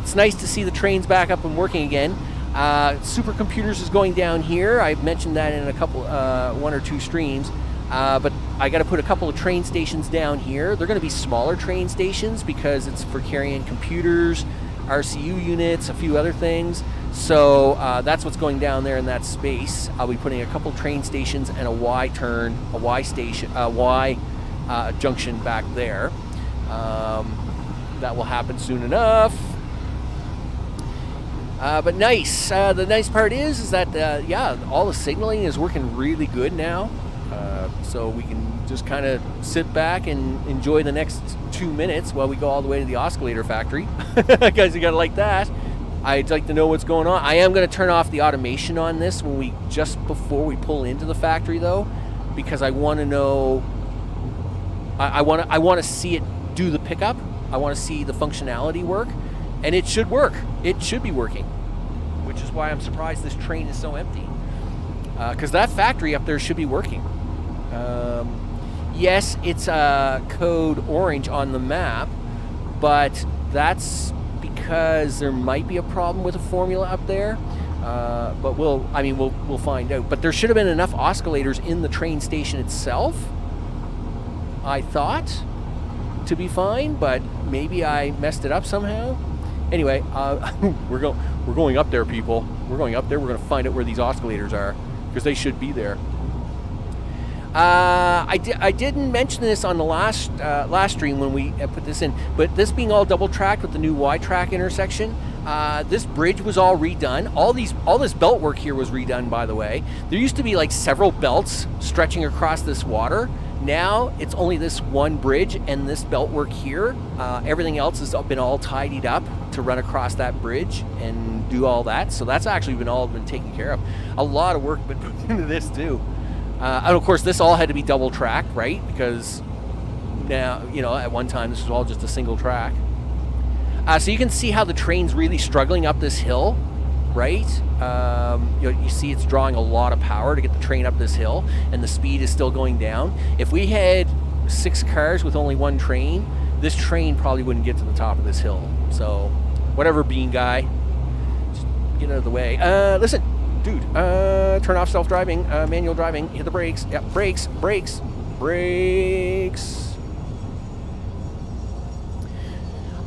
it's nice to see the trains back up and working again. Supercomputers is going down here. I've mentioned that in a couple, 1 or 2 streams. But I got to put a couple of train stations down here. They're going to be smaller train stations because it's for carrying computers RCU units, a few other things. So that's what's going down there in that space. I'll be putting a couple train stations and a Y turn, a Y station, a Y junction back there. That will happen soon enough. But nice. The nice part is that yeah, all the signaling is working really good now. So we can just kind of sit back and enjoy the next 2 minutes while we go all the way to the oscillator factory. Guys, you gotta like that. I'd like to know what's going on. I am going to turn off the automation on this just before we pull into the factory, though, because I want to know. I want to see it do the pickup. I want to see the functionality work, and it should work. It should be working, which is why I'm surprised this train is so empty. Because that factory up there should be working. Yes, it's code orange on the map, but that's because there might be a problem with a formula up there. But we'll find out. But there should have been enough oscillators in the train station itself, I thought, to be fine, but maybe I messed it up somehow. Anyway, we're going up there, people. We're going up there. We're going to find out where these oscillators are, because they should be there. I didn't mention this on the last stream when we put this in, but this being all double tracked with the new Y track intersection, this bridge was all redone. All this belt work here was redone, by the way. There used to be like several belts stretching across this water. Now it's only this one bridge and this belt work here. Everything else has been all tidied up to run across that bridge and do all that. So that's actually been taken care of. A lot of work been put into this too. And of course, this all had to be double tracked, right? Because now, at one time, this was all just a single track. So you can see how the train's really struggling up this hill, right? You see it's drawing a lot of power to get the train up this hill, and the speed is still going down. If we had 6 cars with only one train, this train probably wouldn't get to the top of this hill. So, whatever, bean guy, just get out of the way. Listen. Dude, turn off self-driving, manual driving, hit the brakes. Yep, brakes.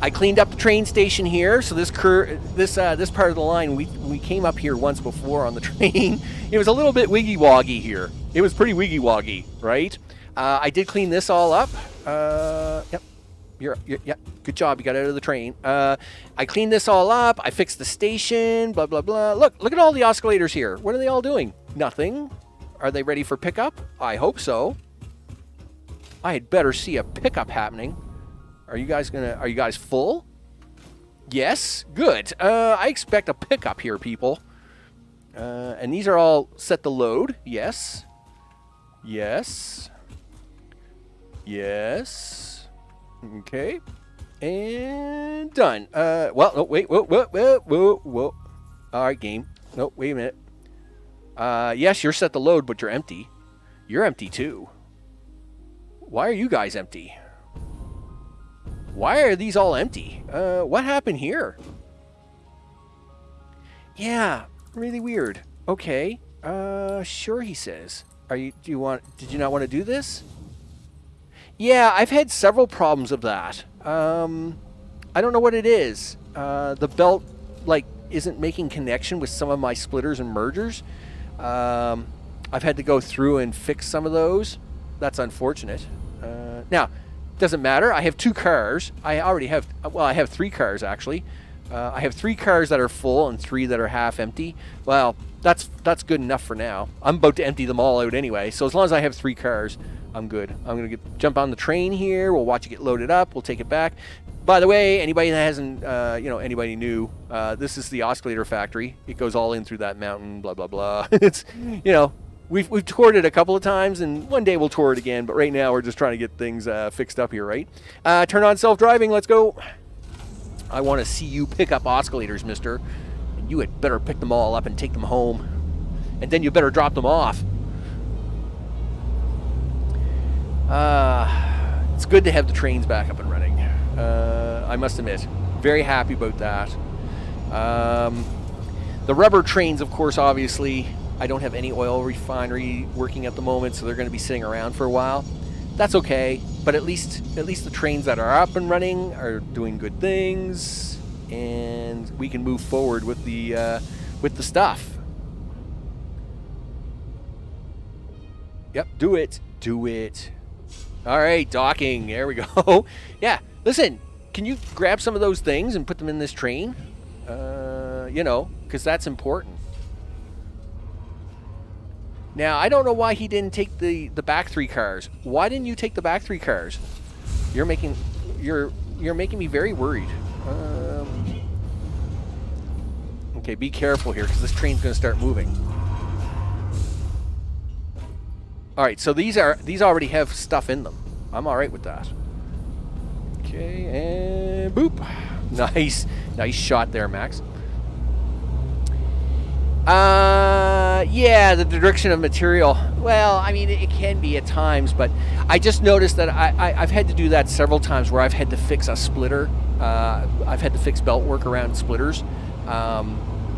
I cleaned up the train station here, so this part of the line, we came up here once before on the train. It was a little bit wiggy-woggy here. It was pretty wiggy-woggy, right? I did clean this all up. Yep. Yeah, good job. You got out of the train. I cleaned this all up. I fixed the station, blah, blah, blah. Look at all the oscillators here. What are they all doing? Nothing. Are they ready for pickup? I hope so. I had better see a pickup happening. Are you guys full? Yes? Good. I expect a pickup here, people. And these are all set to load. Yes. Okay, and done. Well, no, wait, whoa. All right, game. No, wait a minute. Yes, you're set to load, but you're empty. You're empty too. Why are you guys empty? Why are these all empty? What happened here? Yeah, really weird. Okay. Sure, he says. Did you not want to do this? Yeah, I've had several problems of that. I don't know what it is. The belt, isn't making connection with some of my splitters and mergers. I've had to go through and fix some of those. That's unfortunate. Now, doesn't matter. I have 2 cars. I have 3 cars, actually. I have 3 cars that are full and 3 that are half empty. Well, that's good enough for now. I'm about to empty them all out anyway, so as long as I have 3 cars, I'm good. I'm going to jump on the train here. We'll watch it get loaded up. We'll take it back. By the way, anybody that hasn't, anybody new, this is the oscillator factory. It goes all in through that mountain, blah, blah, blah. It's, we've toured it a couple of times, and one day we'll tour it again. But right now, we're just trying to get things fixed up here, right? Turn on self-driving. Let's go. I want to see you pick up oscillators, mister. And you had better pick them all up and take them home. And then you better drop them off. It's good to have the trains back up and running. I must admit, very happy about that. The rubber trains, of course, obviously, I don't have any oil refinery working at the moment, so they're going to be sitting around for a while. That's okay, but at least the trains that are up and running are doing good things, and we can move forward with the stuff. Yep, do it. All right, docking. There we go. Yeah, listen, can you grab some of those things and put them in this train? Because that's important. Now, I don't know why he didn't take the back 3 cars. Why didn't you take the back 3 cars? You're making me very worried. Okay, be careful here, because this train's going to start moving. All right, so these already have stuff in them. I'm all right with that. Okay, and boop. Nice shot there, Max. Yeah, the direction of material. Well, I mean, it can be at times, but I just noticed that I've had to do that several times where I've had to fix a splitter. I've had to fix belt work around splitters.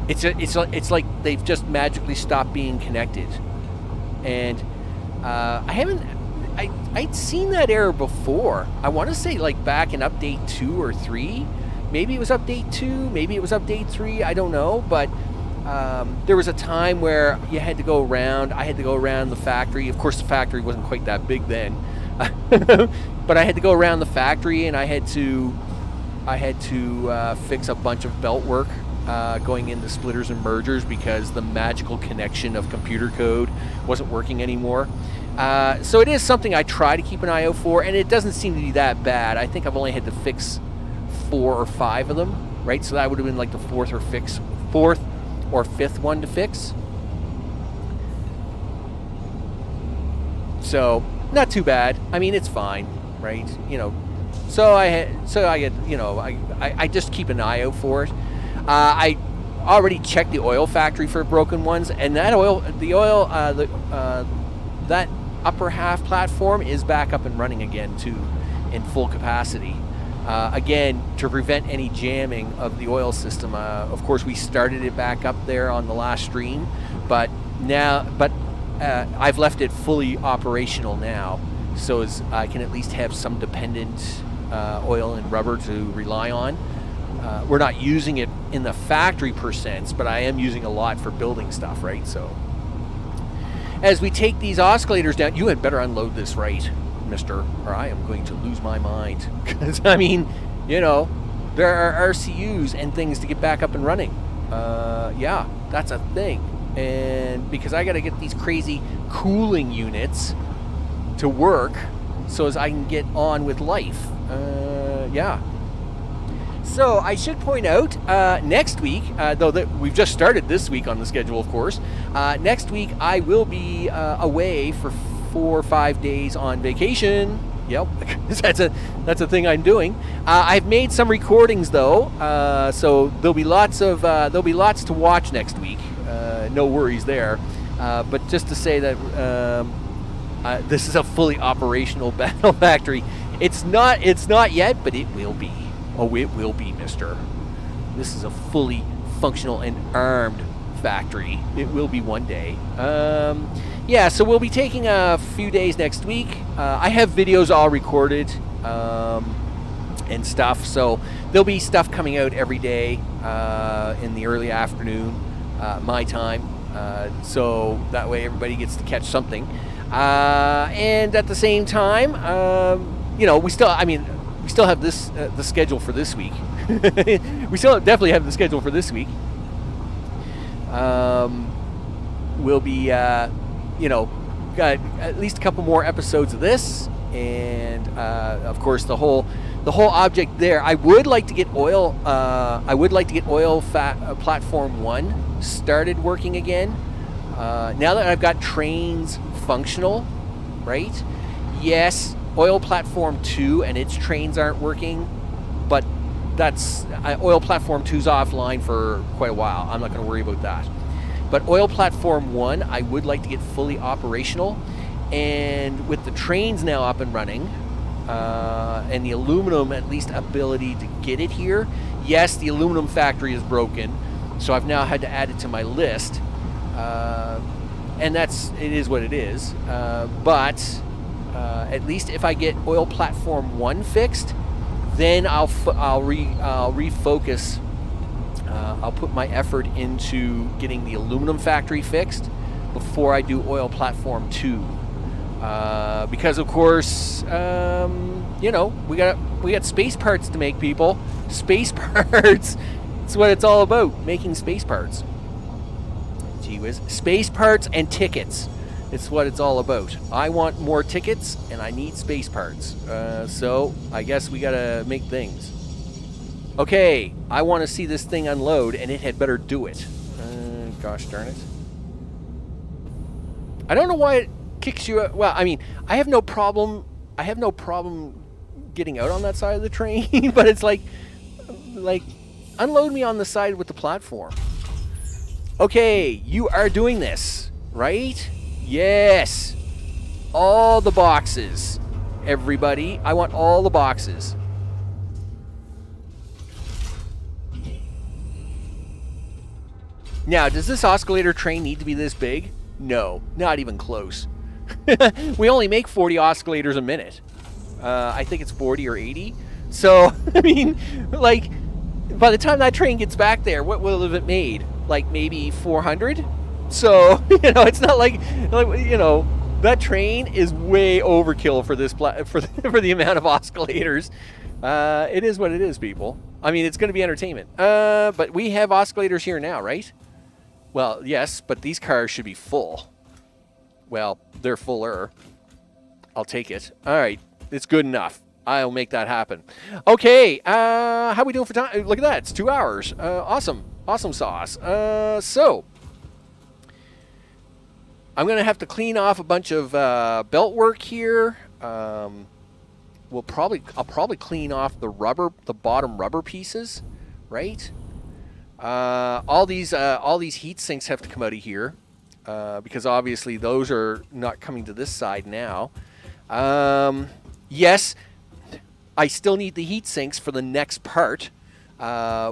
It's like they've just magically stopped being connected, and I'd seen that error before. I want to say like back in update 2 or 3. Maybe it was update 2, maybe it was update 3, I don't know, but there was a time where you had to go around. I had to go around the factory. Of course, the factory wasn't quite that big then, but I had to go around the factory, and I had to fix a bunch of belt work going into splitters and mergers because the magical connection of computer code wasn't working anymore. So it is something I try to keep an eye out for, and it doesn't seem to be that bad. I think I've only had to fix 4 or 5 of them, right? So that would have been like the fourth or fifth one to fix. So not too bad. I mean, it's fine, right? So I just keep an eye out for it. I already checked the oil factory for broken ones, and that upper half platform is back up and running again too, in full capacity. Again, to prevent any jamming of the oil system. Of course, we started it back up there on the last stream, but I've left it fully operational now, so as I can at least have some dependent oil and rubber to rely on. We're not using it in the factory per sense, but I am using a lot for building stuff, right? So as we take these oscillators down, you had better unload this right, mister, or I am going to lose my mind. Because, I mean, there are RCUs and things to get back up and running. Yeah, that's a thing. And because I got to get these crazy cooling units to work so as I can get on with life. Yeah. So I should point out, next week, though we've just started this week on the schedule, of course, next week I will be away for 4 or 5 days on vacation. Yep, that's a thing I'm doing. I've made some recordings though, so there'll be lots to watch next week. No worries there. But just to say that this is a fully operational battle factory. It's not yet, but it will be. Oh, it will be, mister. This is a fully functional and armed factory. It will be one day. Yeah, so we'll be taking a few days next week. I have videos all recorded and stuff, so there'll be stuff coming out every day in the early afternoon, my time, so that way everybody gets to catch something. And at the same time, we still have this the schedule for this week. We still definitely have the schedule for this week. We'll be, got at least a couple more episodes of this, and of course the whole object there. I would like to get oil. Platform 1 started working again. Now that I've got trains functional, right? Yes. Oil Platform 2 and its trains aren't working, but that's Oil Platform 2's offline for quite a while. I'm not going to worry about that. But Oil Platform 1, I would like to get fully operational, and with the trains now up and running, and the aluminum at least ability to get it here. Yes, the aluminum factory is broken, so I've now had to add it to my list, and it is what it is. But at least if I get Oil Platform 1 fixed, Then I'll refocus. I'll put my effort into getting the aluminum factory fixed before I do oil platform 2. Because of course, you know, we got space parts to make, people. Space parts. That's what it's all about, making space parts. Gee whiz. Space parts and tickets. It's what it's all about. I want more tickets and I need space parts. So I guess we gotta make things. Okay, I want to see this thing unload, and it had better do it. Gosh darn it. I don't know why it kicks you out. Well, I mean, I have no problem getting out on that side of the train, but it's like unload me on the side with the platform. Okay, you are doing this, right? Yes. All the boxes, everybody. I want all the boxes. Now, does this oscillator train need to be this big? No, not even close. We only make 40 oscillators a minute. I think it's 40 or 80. So, I mean, like, by the time that train gets back there, what will have it made? Like, maybe 400? So, you know, it's not like you know, that train is way overkill for this for the amount of oscillators. It is what it is, people. I mean, it's going to be entertainment. But we have oscillators here now, right? Well, yes, but these cars should be full. Well, they're fuller. I'll take it. All right, it's good enough. I'll make that happen. Okay, how we doing for time? Look at that, it's 2 hours. Awesome sauce. So, I'm going to have to clean off a bunch of belt work here. I'll probably clean off the bottom rubber pieces, right? All these heat sinks have to come out of here because obviously those are not coming to this side now. Yes, I still need the heat sinks for the next part,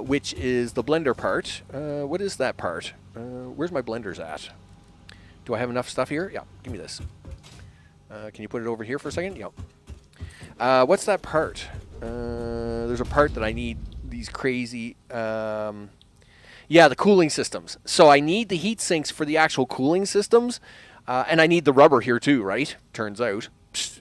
which is the blender part. What is that part? Where's my blenders at? Do I have enough stuff here? Yeah, give me this. Can you put it over here for a second? Yep. What's that part? There's a part that I need these crazy... yeah, the cooling systems. So I need the heat sinks for the actual cooling systems, and I need the rubber here too, right? Turns out. Psst.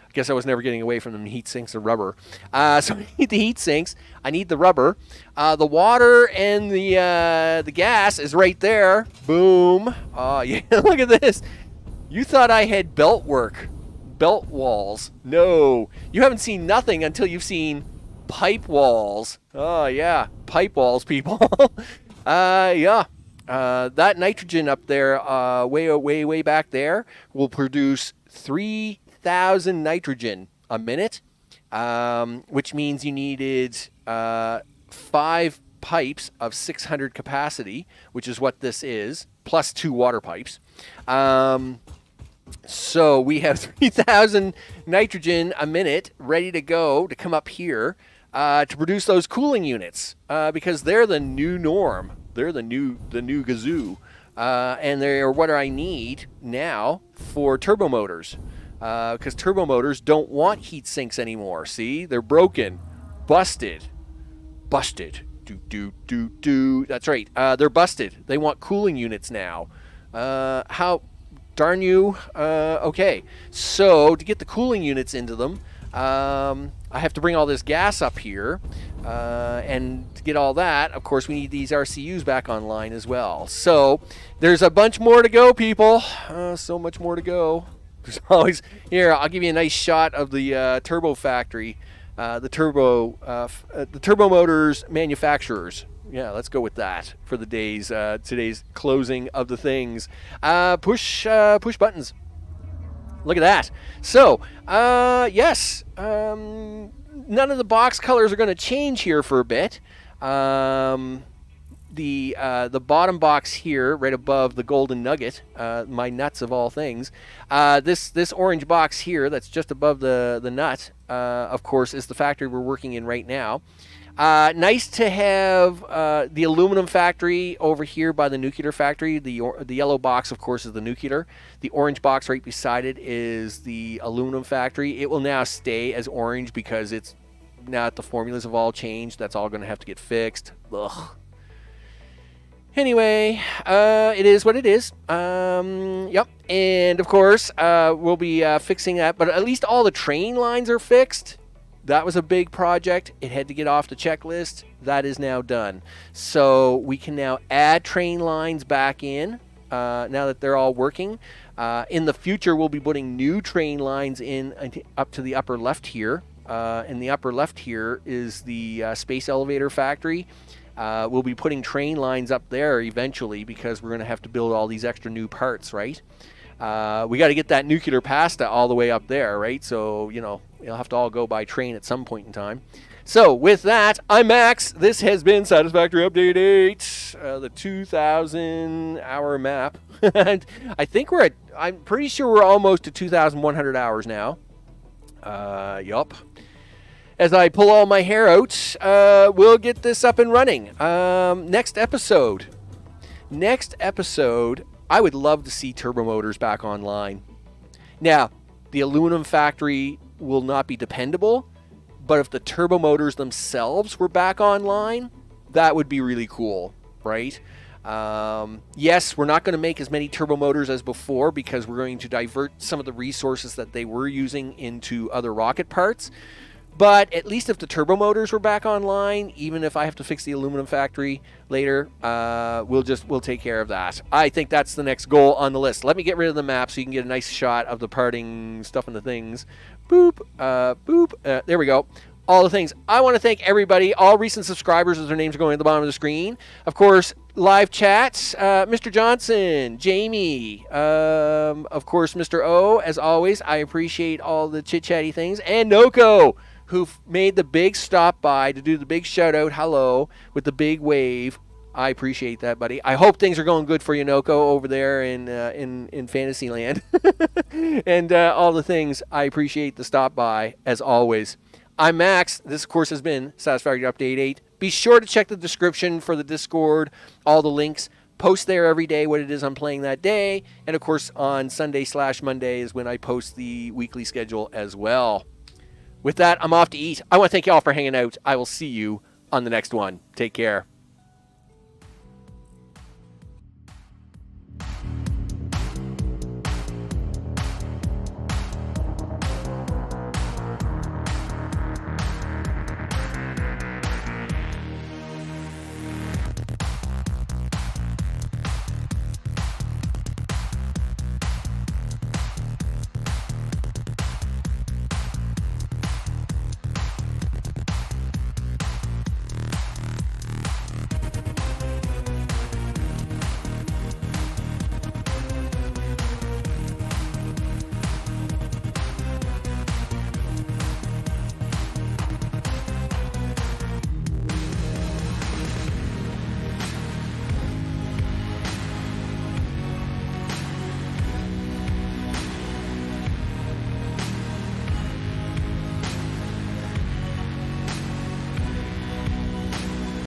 I guess I was never getting away from the heat sinks and rubber. So I need the heat sinks. I need the rubber. The water and the gas is right there. Boom. Oh, yeah, look at this. You thought I had belt work. Belt walls. No. You haven't seen nothing until you've seen pipe walls. Oh, yeah. Pipe walls, people. Yeah. That nitrogen up there, way back there, will produce 3,000 nitrogen a minute, which means you needed 5 pipes of 600 capacity, which is what this is, plus 2 water pipes. So we have 3,000 nitrogen a minute ready to go to come up here to produce those cooling units because they're the new norm. They're the new gazoo. And they're what I need now for turbo motors because turbo motors don't want heat sinks anymore. See, they're broken, busted. Do. That's right. They're busted. They want cooling units now. How darn you? Okay, so to get the cooling units into them, I have to bring all this gas up here, and to get all that, of course, we need these RCUs back online as well. So there's a bunch more to go, people. So much more to go. There's always here. I'll give you a nice shot of the turbo factory, the turbo motors manufacturers. Yeah, let's go with that for the today's closing of the things. Push buttons. Look at that. So, yes, none of the box colors are going to change here for a bit. The bottom box here, right above the golden nugget, my nuts of all things, this orange box here that's just above the nut, of course, is the factory we're working in right now. Nice to have the aluminum factory over here by the nuclear factory. The yellow box, of course, is the nuclear. The orange box right beside it is the aluminum factory. It will now stay as orange because it's now that the formulas have all changed, that's all going to have to get fixed. Ugh. Anyway, it is what it is. Yep. And of course, we'll be fixing that. But at least all the train lines are fixed. That was a big project. It had to get off the checklist. That is now done. So we can now add train lines back in now that they're all working. In the future, we'll be putting new train lines in up to the upper left here. In the upper left here is the space elevator factory. We'll be putting train lines up there eventually because we're going to have to build all these extra new parts, right? We got to get that nuclear pasta all the way up there, right? So, you know, it'll have to all go by train at some point in time. So, with that, I'm Max. This has been Satisfactory Update 8, the 2,000-hour map. And I think I'm pretty sure we're almost to 2,100 hours now. Yup. As I pull all my hair out, we'll get this up and running. Next episode, I would love to see turbo motors back online. Now, the aluminum factory will not be dependable, but if the turbo motors themselves were back online, that would be really cool, right? Yes, we're not going to make as many turbo motors as before because we're going to divert some of the resources that they were using into other rocket parts. But at least if the turbo motors were back online, even if I have to fix the aluminum factory later, we'll take care of that. I think that's the next goal on the list. Let me get rid of the map so you can get a nice shot of the parting stuff and the things. Boop, boop. There we go. All the things. I want to thank everybody, all recent subscribers as their names are going at the bottom of the screen. Of course, live chats, Mr. Johnson, Jamie, of course, Mr. O, as always. I appreciate all the chit-chatty things. And Noko, who made the big stop by to do the big shout out hello with the big wave. I appreciate that, buddy. I hope things are going good for you, Noko, over there in Fantasyland. And all the things. I appreciate the stop by, as always. I'm Max. This, of course, has been Satisfactory Update 8. Be sure to check the description for the Discord, all the links. Post there every day what it is I'm playing that day. And, of course, on Sunday/Monday is when I post the weekly schedule as well. With that, I'm off to eat. I want to thank you all for hanging out. I will see you on the next one. Take care.